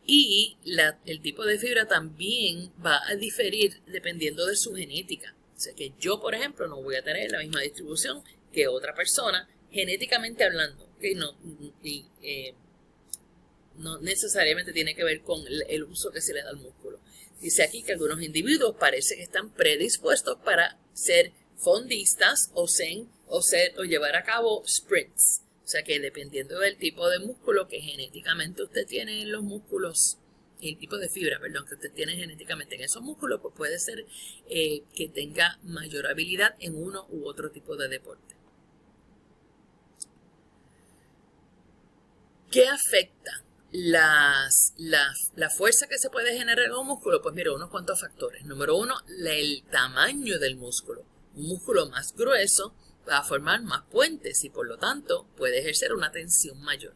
Y el tipo de fibra también va a diferir dependiendo de su genética. O sea que yo, por ejemplo, no voy a tener la misma distribución que otra persona, genéticamente hablando. ¿Okay? No necesariamente tiene que ver con el uso que se le da al músculo. Dice aquí que algunos individuos parece que están predispuestos para ser fondistas o llevar a cabo sprints. O sea que dependiendo del tipo de músculo que genéticamente usted tiene en los músculos, el tipo de fibra, perdón, que usted tiene genéticamente en esos músculos, pues puede ser que tenga mayor habilidad en uno u otro tipo de deporte. ¿Qué afecta la fuerza que se puede generar en un músculo? Pues mira, unos cuantos factores. Número uno, el tamaño del músculo. Un músculo más grueso va a formar más puentes y por lo tanto puede ejercer una tensión mayor.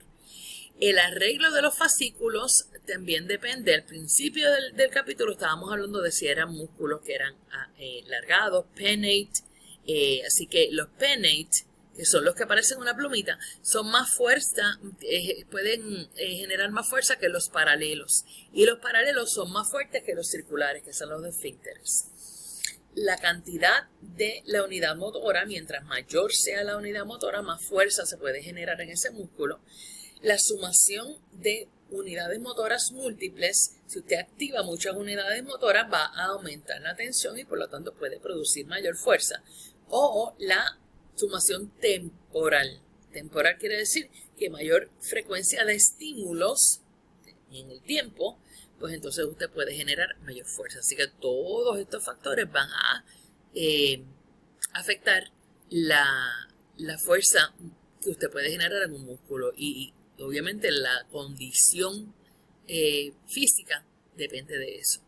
El arreglo de los fascículos también depende. Al principio del capítulo estábamos hablando de si eran músculos que eran largados, pennate. Así que los pennate, que son los que parecen una plumita, son más fuerza, pueden generar más fuerza que los paralelos. Y los paralelos son más fuertes que los circulares, que son los esfínteres. La cantidad de la unidad motora, mientras mayor sea la unidad motora, más fuerza se puede generar en ese músculo. La sumación de unidades motoras múltiples, si usted activa muchas unidades motoras, va a aumentar la tensión y por lo tanto puede producir mayor fuerza. O la sumación temporal. Temporal quiere decir que mayor frecuencia de estímulos en el tiempo, pues entonces usted puede generar mayor fuerza. Así que todos estos factores van a afectar la fuerza que usted puede generar en un músculo. Y obviamente la condición física depende de eso.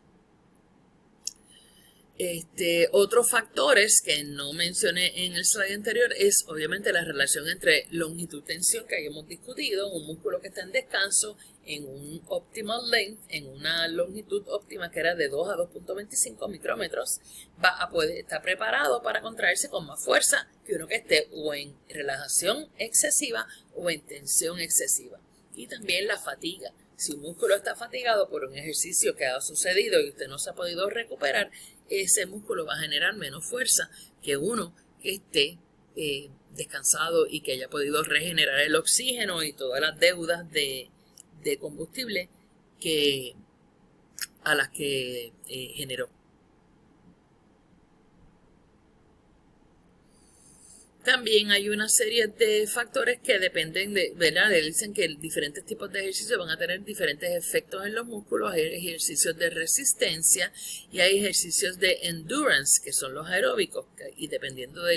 Otros factores que no mencioné en el slide anterior es obviamente la relación entre longitud-tensión que hayamos discutido. Un músculo que está en descanso en un optimal length, en una longitud óptima que era de 2 a 2.25 micrómetros, está preparado para contraerse con más fuerza que uno que esté o en relajación excesiva o en tensión excesiva. Y también la fatiga. Si un músculo está fatigado por un ejercicio que ha sucedido y usted no se ha podido recuperar, ese músculo va a generar menos fuerza que uno que esté descansado y que haya podido regenerar el oxígeno y todas las deudas de combustible a las que generó. También hay una serie de factores que dependen de, ¿verdad? Dicen que diferentes tipos de ejercicios van a tener diferentes efectos en los músculos. Hay ejercicios de resistencia y hay ejercicios de endurance, que son los aeróbicos. Y dependiendo de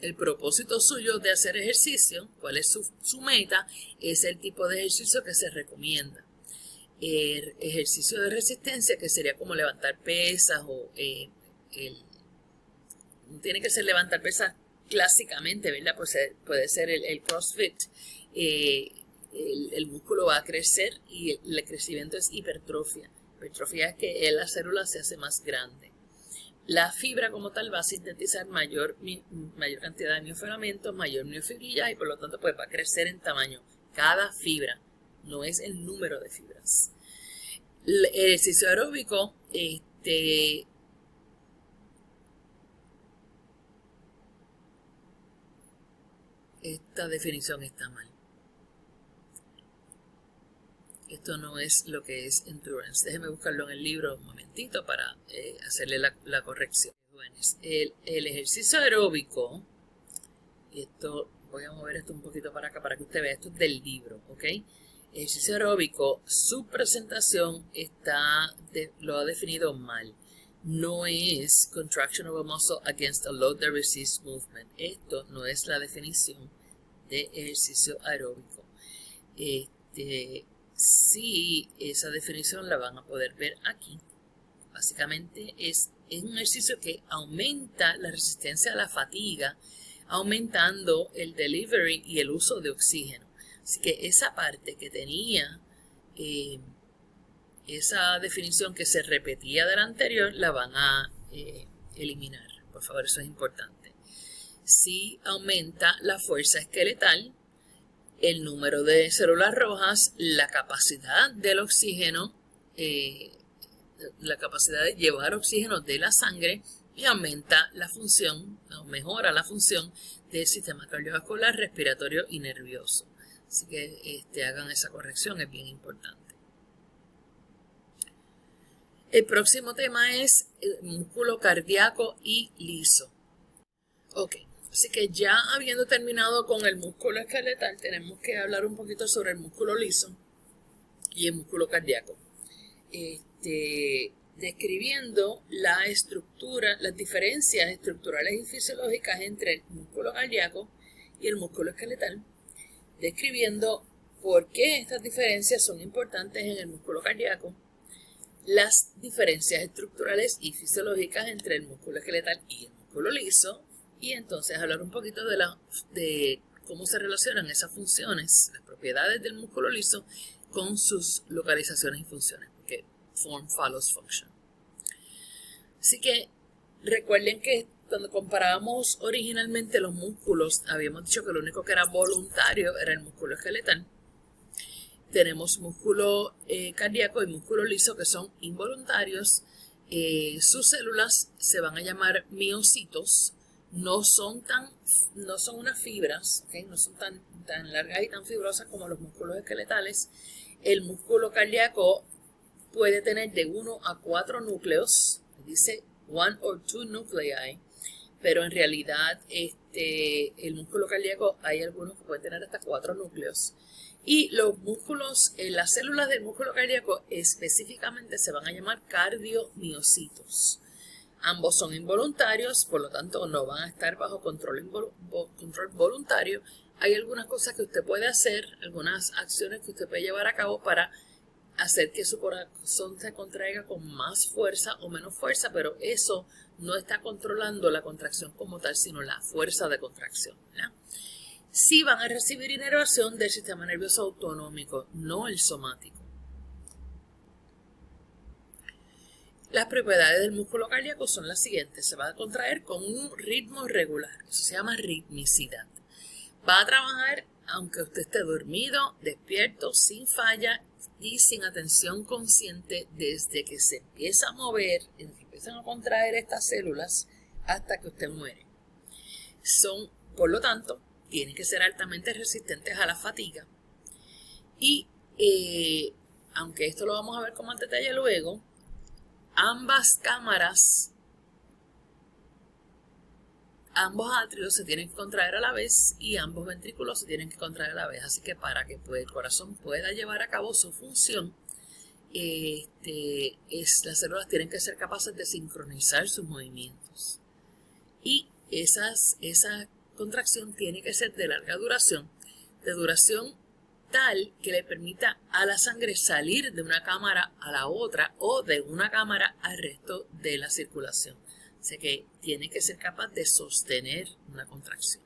el propósito suyo de hacer ejercicio, cuál es su meta, es el tipo de ejercicio que se recomienda. El ejercicio de resistencia, que sería como levantar pesas o no tiene que ser levantar pesas clásicamente, ¿verdad? Pues puede ser el CrossFit. El músculo va a crecer y el crecimiento es hipertrofia. Hipertrofia es que la célula se hace más grande. La fibra como tal va a sintetizar mayor cantidad de miofilamentos, mayor miofibrilla y por lo tanto pues va a crecer en tamaño. Cada fibra, no es el número de fibras. El ejercicio aeróbico, esta definición está mal. Esto no es lo que es endurance. Déjeme buscarlo en el libro un momentito para hacerle la corrección. El ejercicio aeróbico, y esto voy a mover esto un poquito para acá para que usted vea, esto es del libro, ¿ok? Ejercicio aeróbico, su presentación lo ha definido mal. No es contraction of a muscle against a load that resists movement. Esto no es la definición de ejercicio aeróbico. Sí, esa definición la van a poder ver aquí. Básicamente es un ejercicio que aumenta la resistencia a la fatiga, aumentando el delivery y el uso de oxígeno. Así que esa parte que tenía esa definición que se repetía de la anterior, la van a eliminar. Por favor, eso es importante. Sí aumenta la fuerza esqueletal, el número de células rojas, la capacidad del oxígeno, la capacidad de llevar oxígeno de la sangre y aumenta la función, o mejora la función del sistema cardiovascular, respiratorio y nervioso. Así que hagan esa corrección, es bien importante. El próximo tema es el músculo cardíaco y liso. Ok, así que ya habiendo terminado con el músculo esqueletal, tenemos que hablar un poquito sobre el músculo liso y el músculo cardíaco. Describiendo la estructura, las diferencias estructurales y fisiológicas entre el músculo cardíaco y el músculo esqueletal, describiendo por qué estas diferencias son importantes en el músculo cardíaco, las diferencias estructurales y fisiológicas entre el músculo esqueletal y el músculo liso, y entonces hablar un poquito de cómo se relacionan esas funciones, las propiedades del músculo liso con sus localizaciones y funciones, porque form follows function. Así que recuerden que cuando comparábamos originalmente los músculos, habíamos dicho que lo único que era voluntario era el músculo esqueletal. Tenemos músculo cardíaco y músculo liso que son involuntarios. Sus células se van a llamar miocitos. No son unas fibras, ¿okay? No son tan largas y tan fibrosas como los músculos esqueletales. El músculo cardíaco puede tener de 1 a 4 núcleos, dice 1 or 2 nuclei, pero en realidad el músculo cardíaco hay algunos que pueden tener hasta 4 núcleos. Y los músculos, las células del músculo cardíaco específicamente se van a llamar cardiomiocitos. Ambos son involuntarios, por lo tanto no van a estar bajo control voluntario. Hay algunas cosas que usted puede hacer, algunas acciones que usted puede llevar a cabo para hacer que su corazón se contraiga con más fuerza o menos fuerza, pero eso no está controlando la contracción como tal, sino la fuerza de contracción, ¿verdad? Sí van a recibir inervación del sistema nervioso autonómico, no el somático. Las propiedades del músculo cardíaco son las siguientes. Se va a contraer con un ritmo regular. Eso se llama ritmicidad. Va a trabajar aunque usted esté dormido, despierto, sin falla y sin atención consciente desde que se empieza a mover, desde que empiezan a contraer estas células hasta que usted muere. Por lo tanto, tienen que ser altamente resistentes a la fatiga. Y aunque esto lo vamos a ver con más detalle luego, ambas cámaras, ambos atrios se tienen que contraer a la vez y ambos ventrículos se tienen que contraer a la vez. Así que para que el corazón pueda llevar a cabo su función, las células tienen que ser capaces de sincronizar sus movimientos. Y esa contracción tiene que ser de larga duración, de duración tal que le permita a la sangre salir de una cámara a la otra o de una cámara al resto de la circulación. O sea que tiene que ser capaz de sostener una contracción.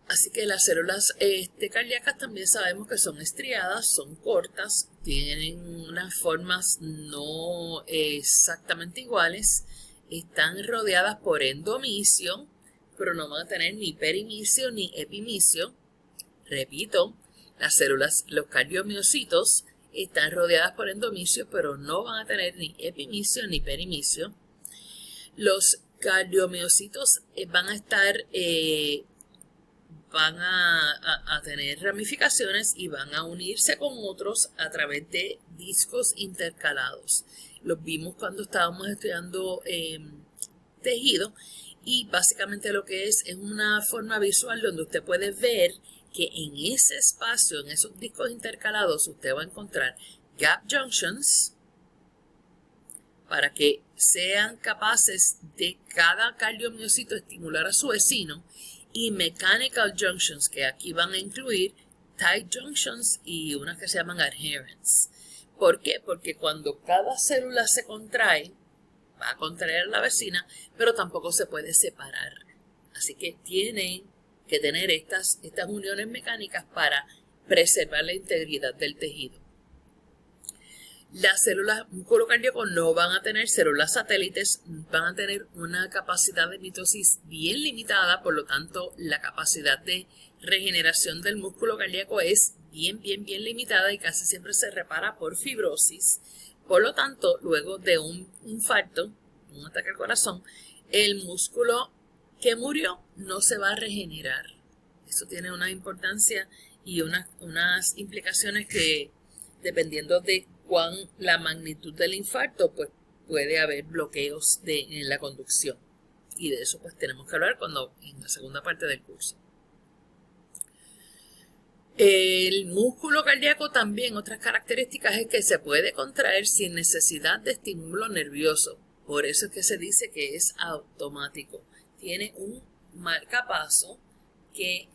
Así que las células cardíacas también sabemos que son estriadas, son cortas, tienen unas formas no exactamente iguales, están rodeadas por endomicio, pero no van a tener ni perimicio ni epimicio. Repito, las células, los cardiomiocitos, están rodeadas por endomicio, pero no van a tener ni epimicio ni perimicio. Los cardiomiocitos van a tener ramificaciones y van a unirse con otros a través de discos intercalados. Los vimos cuando estábamos estudiando tejido, y básicamente lo que es una forma visual donde usted puede ver que en ese espacio, en esos discos intercalados, usted va a encontrar gap junctions para que sean capaces de cada cardiomiocito estimular a su vecino, y mechanical junctions, que aquí van a incluir tight junctions y unas que se llaman adherents. ¿Por qué? Porque cuando cada célula se contrae, va a contraer a la vecina, pero tampoco se puede separar. Así que tienen que tener estas uniones mecánicas para preservar la integridad del tejido. Las células músculo cardíaco no van a tener células satélites, van a tener una capacidad de mitosis bien limitada, por lo tanto la capacidad de regeneración del músculo cardíaco es bien limitada y casi siempre se repara por fibrosis. Por lo tanto, luego de un infarto, un ataque al corazón, el músculo que murió no se va a regenerar. Eso tiene una importancia y unas implicaciones que, dependiendo de la magnitud del infarto, pues puede haber bloqueos en la conducción. Y de eso pues tenemos que hablar en la segunda parte del curso. El músculo cardíaco también, otras características es que se puede contraer sin necesidad de estímulo nervioso. Por eso es que se dice que es automático. Tiene un marcapaso que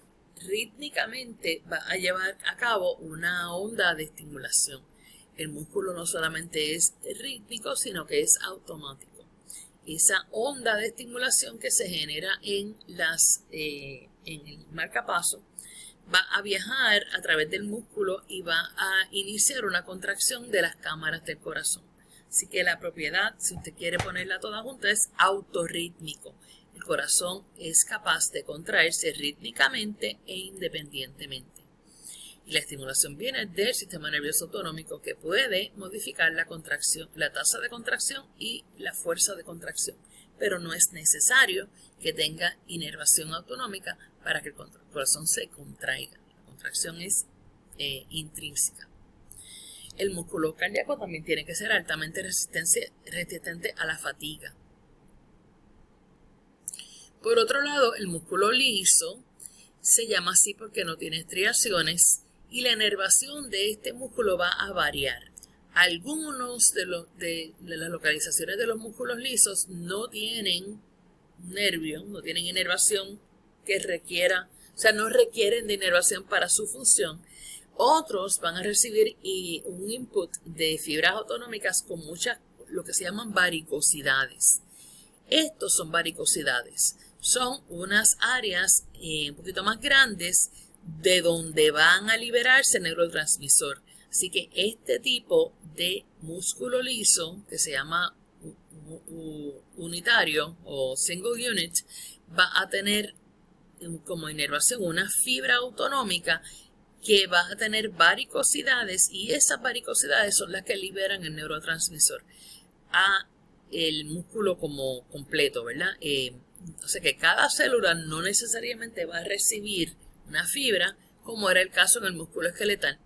rítmicamente va a llevar a cabo una onda de estimulación. el músculo no solamente es rítmico, sino que es automático. Esa onda de estimulación que se genera en el marcapaso va a viajar a través del músculo y va a iniciar una contracción de las cámaras del corazón. Así que la propiedad, si usted quiere ponerla toda junta, es autorrítmico. El corazón es capaz de contraerse rítmicamente e independientemente. Y la estimulación viene del sistema nervioso autonómico, que puede modificar la contracción, la tasa de contracción y la fuerza de contracción. Pero no es necesario que tenga inervación autonómica para que el corazón se contraiga. La contracción es intrínseca. El músculo cardíaco también tiene que ser altamente resistente a la fatiga. Por otro lado, el músculo liso se llama así porque no tiene estriaciones y la inervación de este músculo va a variar. Algunos de las localizaciones de los músculos lisos no tienen nervio, no tienen inervación que requiera, o sea, no requieren de inervación para su función. Otros van a recibir un input de fibras autonómicas con muchas, lo que se llaman varicosidades. Estos son varicosidades. Son unas áreas un poquito más grandes de donde van a liberarse el neurotransmisor. Así que este tipo de músculo liso, que se llama unitario o single unit, va a tener como inervación una fibra autonómica que va a tener varicosidades, y esas varicosidades son las que liberan el neurotransmisor a el músculo como completo, ¿verdad? O sea que cada célula no necesariamente va a recibir una fibra, como era el caso en el músculo esqueletal.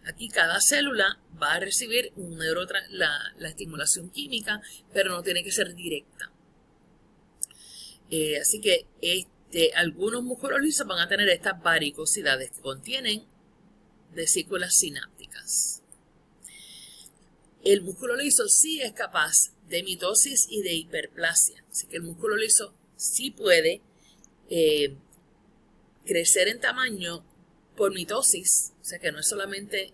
Aquí cada célula va a recibir la estimulación química, pero no tiene que ser directa. Así que algunos músculos lisos van a tener estas varicosidades que contienen vesículas sinápticas. El músculo liso sí es capaz de mitosis y de hiperplasia. Así que el músculo liso sí puede crecer en tamaño por mitosis, o sea que no es solamente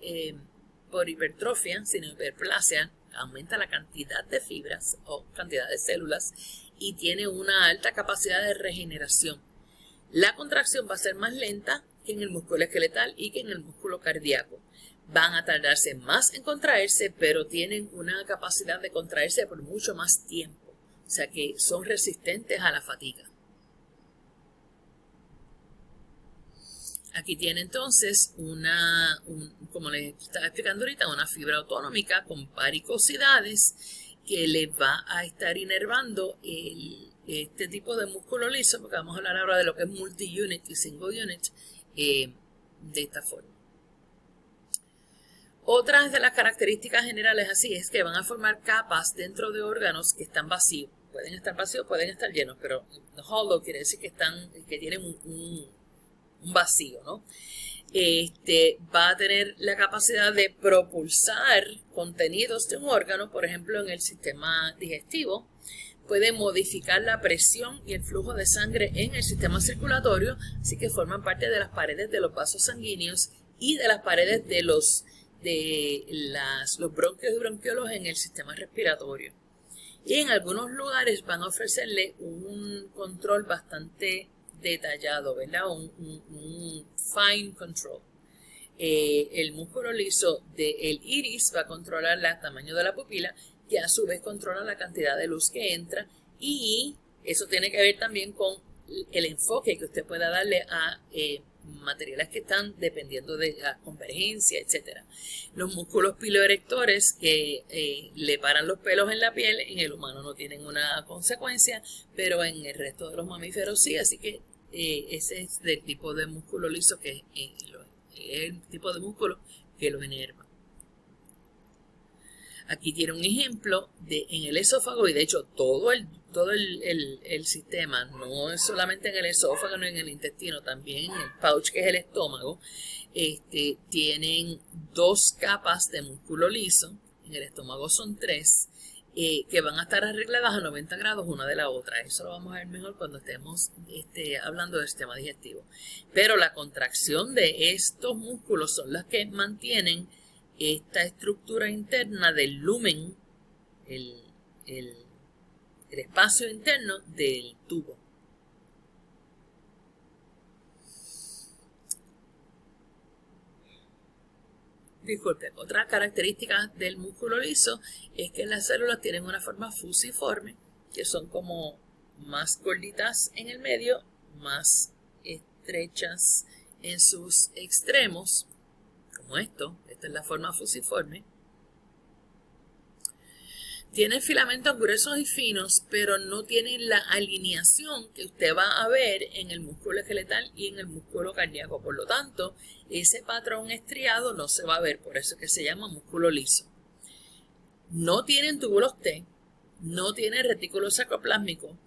por hipertrofia, sino hiperplasia. Aumenta la cantidad de fibras o cantidad de células y tiene una alta capacidad de regeneración. La contracción va a ser más lenta que en el músculo esqueletal y que en el músculo cardíaco. Van a tardarse más en contraerse, pero tienen una capacidad de contraerse por mucho más tiempo. O sea que son resistentes a la fatiga. Aquí tiene entonces como les estaba explicando ahorita, una fibra autonómica con varicosidades que le va a estar inervando este tipo de músculo liso, porque vamos a hablar ahora de lo que es multi-unit y single unit de esta forma. Otras de las características generales así es que van a formar capas dentro de órganos que están vacíos. Pueden estar vacíos, pueden estar llenos, pero hollow quiere decir que tienen un vacío, ¿no? Va a tener la capacidad de propulsar contenidos de un órgano, por ejemplo, en el sistema digestivo. Puede modificar la presión y el flujo de sangre en el sistema circulatorio, así que forman parte de las paredes de los vasos sanguíneos y de las paredes de los bronquios y bronquiolos en el sistema respiratorio. Y en algunos lugares van a ofrecerle un control bastante detallado, ¿verdad? Un fine control. El músculo liso del iris va a controlar el tamaño de la pupila, que a su vez controla la cantidad de luz que entra, y eso tiene que ver también con el enfoque que usted pueda darle a materiales que están dependiendo de la convergencia, etc. Los músculos piloerectores que le paran los pelos en la piel, en el humano no tienen una consecuencia, pero en el resto de los mamíferos sí, así que ese es del tipo de músculo liso que es el tipo de músculo que lo inerva. Aquí tiene un ejemplo en el esófago, y de hecho todo el sistema, no es solamente en el esófago, no en el intestino, también en el pouch, que es el estómago, tienen dos capas de músculo liso. En el estómago son tres, que van a estar arregladas a 90 grados una de la otra. Eso lo vamos a ver mejor cuando estemos hablando del sistema digestivo. Pero la contracción de estos músculos son las que mantienen esta estructura interna del lumen, el espacio interno del tubo. Disculpe, otra característica del músculo liso es que las células tienen una forma fusiforme, que son como más gorditas en el medio, más estrechas en sus extremos, como esto. Esta es la forma fusiforme. Tienen filamentos gruesos y finos, pero no tienen la alineación que usted va a ver en el músculo esqueletal y en el músculo cardíaco. Por lo tanto, ese patrón estriado no se va a ver, por eso es que se llama músculo liso. No tienen túbulos T, no tienen retículo sarcoplásmico,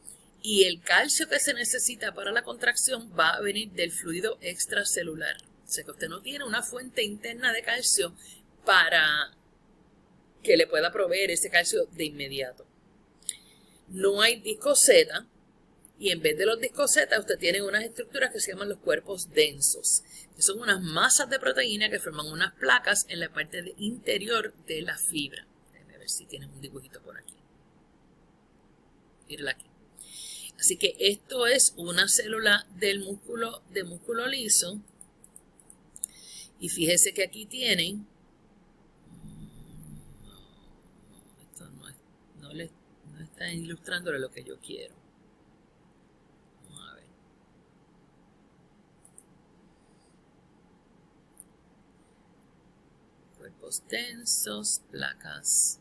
y el calcio que se necesita para la contracción va a venir del fluido extracelular. O sea que usted no tiene una fuente interna de calcio para que le pueda proveer ese calcio de inmediato. No hay discos Z, y en vez de los discos Z usted tiene unas estructuras que se llaman los cuerpos densos, que son unas masas de proteína que forman unas placas en la parte interior de la fibra. Déjame ver si tienes un dibujito por aquí. Mírala aquí. Así que esto es una célula del músculo liso, y fíjese que aquí tienen, no está ilustrándole lo que yo quiero. Vamos a ver. Cuerpos densos, placas.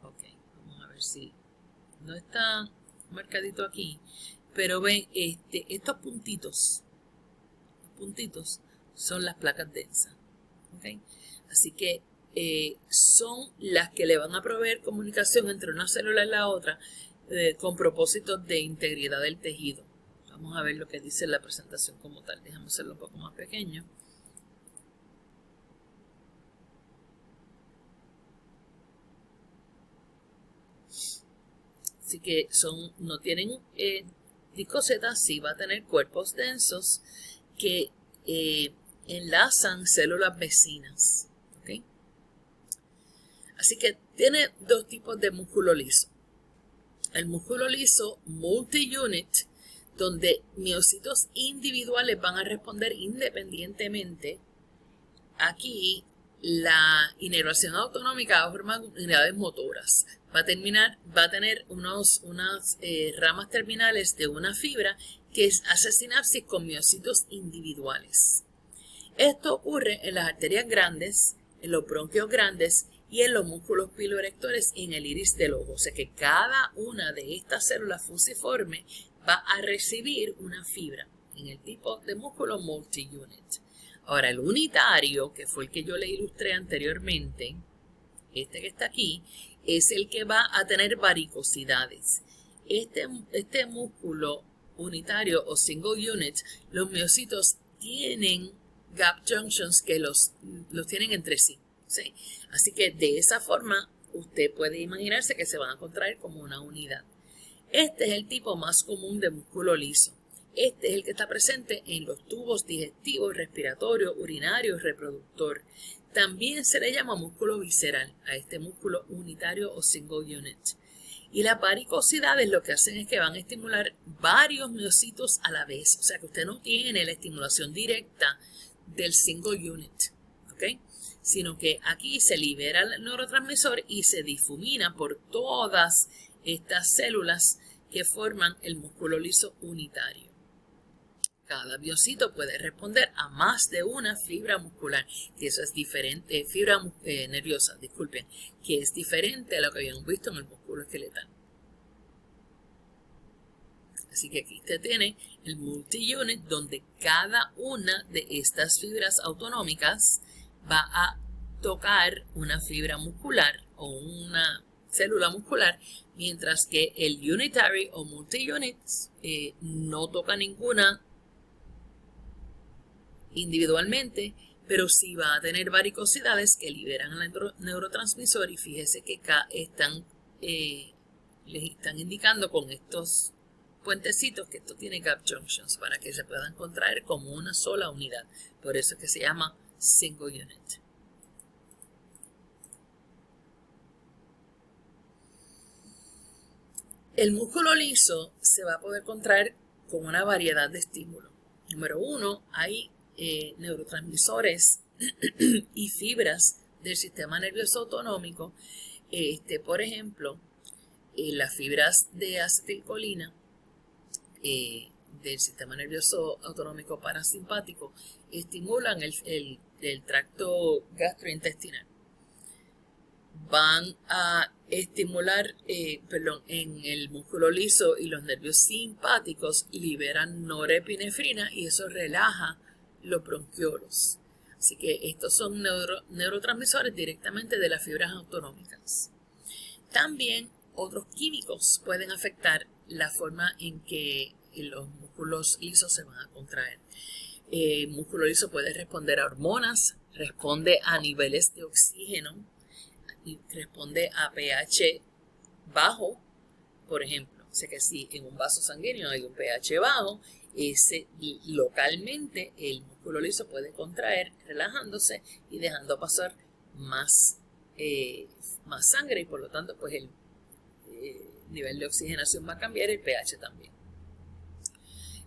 Ok, vamos a ver si no está marcadito aquí, pero ven, estos puntitos son las placas densas. ¿Okay? Así que son las que le van a proveer comunicación entre una célula y la otra con propósitos de integridad del tejido. Vamos a ver lo que dice la presentación como tal. Déjame hacerlo un poco más pequeño. Así que no tienen disco Z, sí va a tener cuerpos densos que enlazan células vecinas. ¿Okay? Así que tiene dos tipos de músculo liso. El músculo liso multi-unit, donde miocitos individuales van a responder independientemente. Aquí la inervación autonómica va a formar unidades motoras. Va a tener unas ramas terminales de una fibra que hace sinapsis con miocitos individuales. Esto ocurre en las arterias grandes, en los bronquios grandes y en los músculos piloerectores y en el iris del ojo. O sea que cada una de estas células fusiformes va a recibir una fibra en el tipo de músculo multi-unit. Ahora, el unitario, que fue el que yo le ilustré anteriormente, este que está aquí, es el que va a tener varicosidades. Este músculo unitario o single unit, los miocitos tienen gap junctions que los tienen entre sí, ¿sí? Así que de esa forma usted puede imaginarse que se van a contraer como una unidad. Este es el tipo más común de músculo liso. Este es el que está presente en los tubos digestivos, respiratorio, urinario, reproductor. También se le llama músculo visceral a este músculo unitario o single unit. Y las varicosidades lo que hacen es que van a estimular varios miocitos a la vez. O sea que usted no tiene la estimulación directa del single unit, ¿ok? Sino que aquí se libera el neurotransmisor y se difumina por todas estas células que forman el músculo liso unitario. Cada miocito puede responder a más de una fibra muscular, que eso es diferente, fibra nerviosa, disculpen, que es diferente a lo que habíamos visto en el músculo esqueletal. Así que aquí usted tiene el multi-unit, donde cada una de estas fibras autonómicas va a tocar una fibra muscular o una célula muscular, mientras que el unitary o multi-unit no toca ninguna individualmente, pero sí va a tener varicosidades que liberan el neurotransmisor, y fíjese que acá les están indicando con estos puentecitos que esto tiene gap junctions para que se puedan contraer como una sola unidad. Por eso es que se llama single unit. El músculo liso se va a poder contraer con una variedad de estímulos. Número 1, hay neurotransmisores y fibras del sistema nervioso autonómico. Por ejemplo, las fibras de acetilcolina del sistema nervioso autonómico parasimpático estimulan el tracto gastrointestinal. Van a estimular, en el músculo liso, y los nervios simpáticos liberan norepinefrina y eso relaja los bronquiolos. Así que estos son neurotransmisores directamente de las fibras autonómicas. También otros químicos pueden afectar la forma en que los músculos lisos se van a contraer. El músculo liso puede responder a hormonas, responde a niveles de oxígeno, y responde a pH bajo, por ejemplo. O sea que si en un vaso sanguíneo hay un pH bajo, localmente el músculo liso puede contraer relajándose y dejando pasar más sangre, y por lo tanto pues el nivel de oxigenación va a cambiar, el pH también.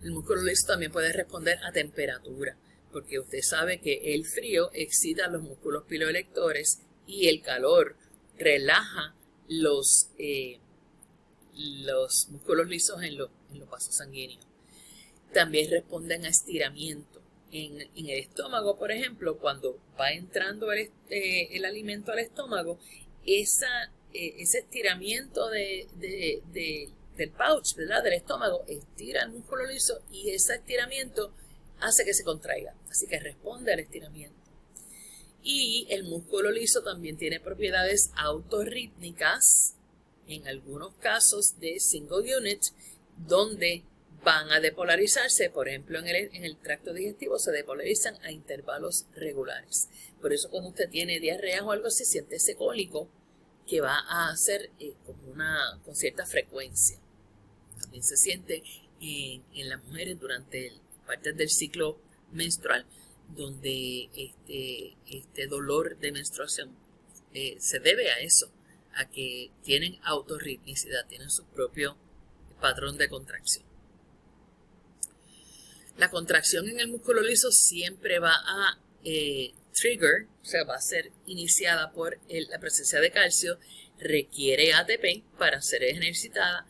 El músculo liso también puede responder a temperatura, porque usted sabe que el frío excita los músculos piloelectores y el calor relaja los músculos lisos en los vasos sanguíneos. También responden a estiramiento. En el estómago, por ejemplo, cuando va entrando el alimento al estómago, ese estiramiento del pouch, ¿verdad?, del estómago, estira el músculo liso y ese estiramiento hace que se contraiga. Así que responde al estiramiento. Y el músculo liso también tiene propiedades autorrítmicas, en algunos casos de single unit, donde van a depolarizarse. Por ejemplo, en el tracto digestivo se depolarizan a intervalos regulares. Por eso cuando usted tiene diarrea o algo así, siente ese cólico que va a hacer con cierta frecuencia. También se siente en las mujeres durante partes del ciclo menstrual, donde este dolor de menstruación se debe a eso, a que tienen autorritmicidad, tienen su propio patrón de contracción. La contracción en el músculo liso siempre va a trigger, o sea, va a ser iniciada por la presencia de calcio, requiere ATP para ser energizada,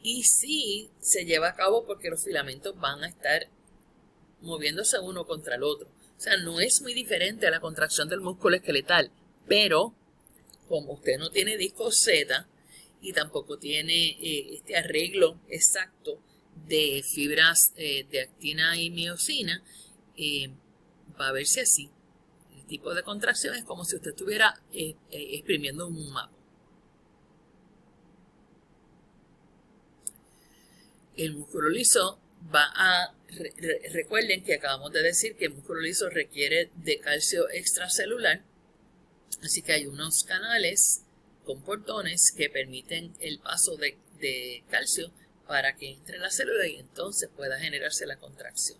y sí se lleva a cabo porque los filamentos van a estar moviéndose uno contra el otro. O sea, no es muy diferente a la contracción del músculo esqueletal, pero como usted no tiene disco Z y tampoco tiene este arreglo exacto de fibras de actina y miosina, va a verse así. El tipo de contracción es como si usted estuviera exprimiendo un mapo. El músculo liso va a... recuerden que acabamos de decir que el músculo liso requiere de calcio extracelular, así que hay unos canales con portones que permiten el paso de calcio para que entre la célula y entonces pueda generarse la contracción.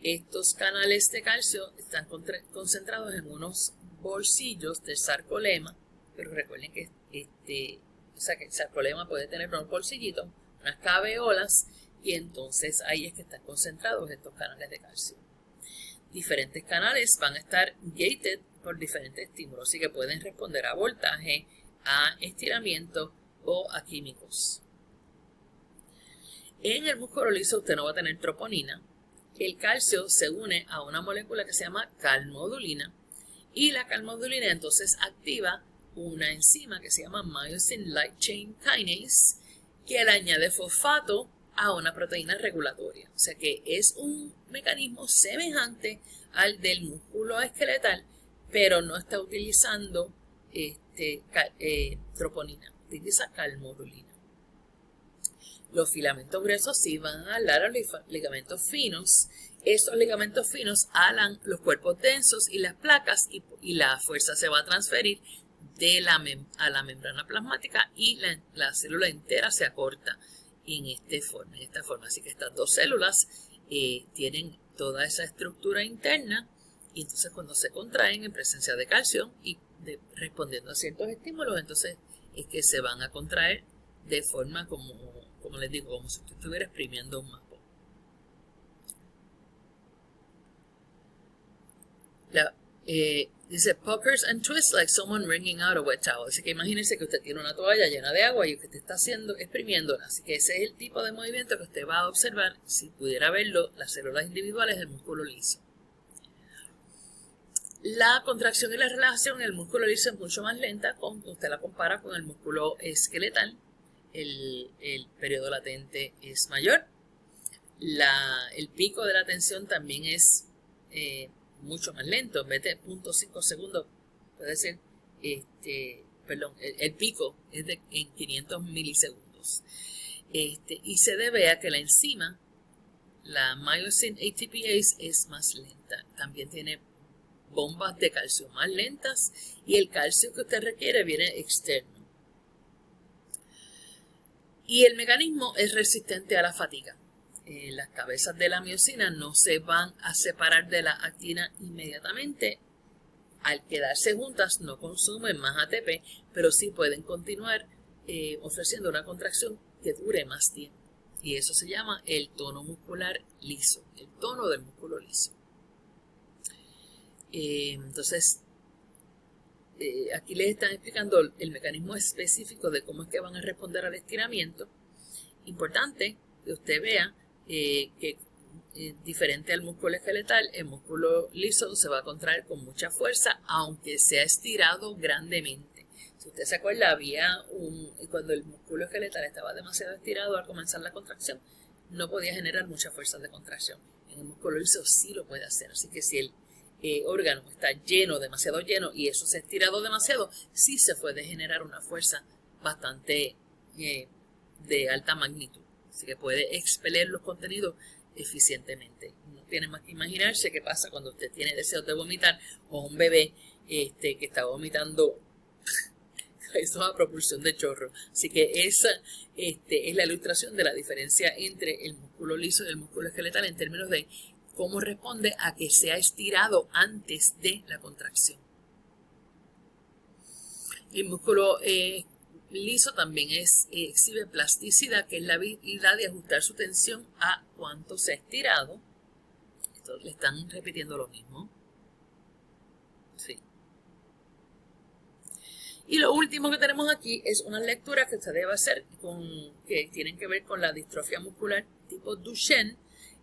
Estos canales de calcio están concentrados en unos bolsillos del sarcolema, pero recuerden que el sarcolema puede tener unos bolsillitos, unas caveolas, y entonces ahí es que están concentrados estos canales de calcio. Diferentes canales van a estar gated por diferentes estímulos, así que pueden responder a voltaje, a estiramiento o a químicos. En el músculo liso usted no va a tener troponina. El calcio se une a una molécula que se llama calmodulina, y la calmodulina entonces activa una enzima que se llama myosin light chain kinase, que le añade fosfato a una proteína regulatoria. O sea que es un mecanismo semejante al del músculo esqueletal, pero no está utilizando troponina, utiliza calmodulina. Los filamentos gruesos sí van a alar a los ligamentos finos. Esos ligamentos finos alan los cuerpos densos y las placas, y la fuerza se va a transferir a la membrana plasmática, y la célula entera se acorta en esta forma. Así que estas dos células tienen toda esa estructura interna, y entonces cuando se contraen en presencia de calcio y respondiendo a ciertos estímulos, entonces es que se van a contraer de forma como les digo, como si usted estuviera exprimiendo un mapo. Dice, puckers and twists like someone wringing out a wet towel. Así que imagínense que usted tiene una toalla llena de agua y que usted está exprimiéndola. Así que ese es el tipo de movimiento que usted va a observar, si pudiera verlo, las células individuales del músculo liso. La contracción y la relajación en el músculo liso es mucho más lenta cuando usted la compara con el músculo esqueletal. El periodo latente es mayor. El pico de la tensión también es mucho más lento. En vez de 0.5 segundos, puede ser, el pico es en 500 milisegundos. Y se debe a que la enzima, la myosin ATPase, es más lenta. También tiene bombas de calcio más lentas y el calcio que usted requiere viene externo. Y el mecanismo es resistente a la fatiga. Las cabezas de la miosina no se van a separar de la actina inmediatamente. Al quedarse juntas no consumen más ATP, pero sí pueden continuar ofreciendo una contracción que dure más tiempo. Y eso se llama el tono muscular liso, el tono del músculo liso. Entonces, aquí les están explicando el mecanismo específico de cómo es que van a responder al estiramiento. Importante que usted vea que diferente al músculo esqueletal, el músculo liso se va a contraer con mucha fuerza, aunque sea estirado grandemente. Si usted se acuerda, cuando el músculo esqueletal estaba demasiado estirado al comenzar la contracción, no podía generar mucha fuerza de contracción. En el músculo liso sí lo puede hacer, así que si el órgano está demasiado lleno, y eso se ha estirado demasiado, sí se puede generar una fuerza bastante de alta magnitud. Así que puede expeler los contenidos eficientemente. No tiene más que imaginarse qué pasa cuando usted tiene deseos de vomitar o un bebé que está vomitando eso a propulsión de chorro. Así que esa es la ilustración de la diferencia entre el músculo liso y el músculo esqueletal en términos de cómo responde a que se ha estirado antes de la contracción. El músculo liso también exhibe plasticidad, que es la habilidad de ajustar su tensión a cuánto se ha estirado. Esto le están repitiendo lo mismo. Sí. Y lo último que tenemos aquí es unas lecturas que usted debe hacer que tienen que ver con la distrofia muscular tipo Duchenne.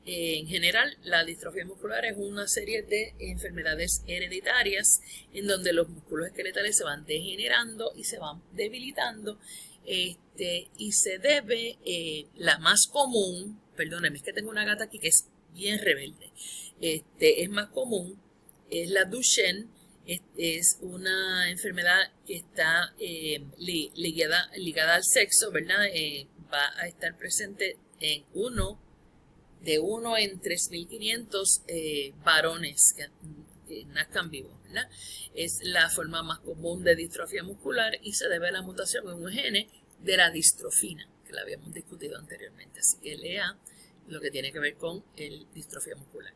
En general, la distrofia muscular es una serie de enfermedades hereditarias en donde los músculos esqueletales se van degenerando y se van debilitando. Y se debe, la más común, perdónenme, es que tengo una gata aquí que es bien rebelde, es más común, es la Duchenne. Es una enfermedad que está ligada al sexo, ¿verdad? Va a estar presente en de 1 en 3.500 varones que nazcan vivos, ¿verdad? Es la forma más común de distrofia muscular y se debe a la mutación en un gene de la distrofina, que la habíamos discutido anteriormente. Así que lea lo que tiene que ver con el distrofia muscular.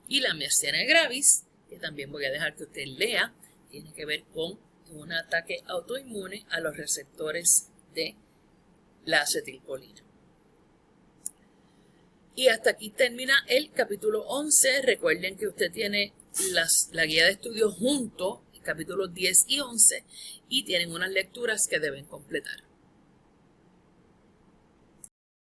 Y la miastenia gravis, que también voy a dejar que usted lea, tiene que ver con un ataque autoinmune a los receptores de la acetilcolina. Y hasta aquí termina el capítulo 11. Recuerden que usted tiene la guía de estudio junto, capítulos 10 y 11, y tienen unas lecturas que deben completar.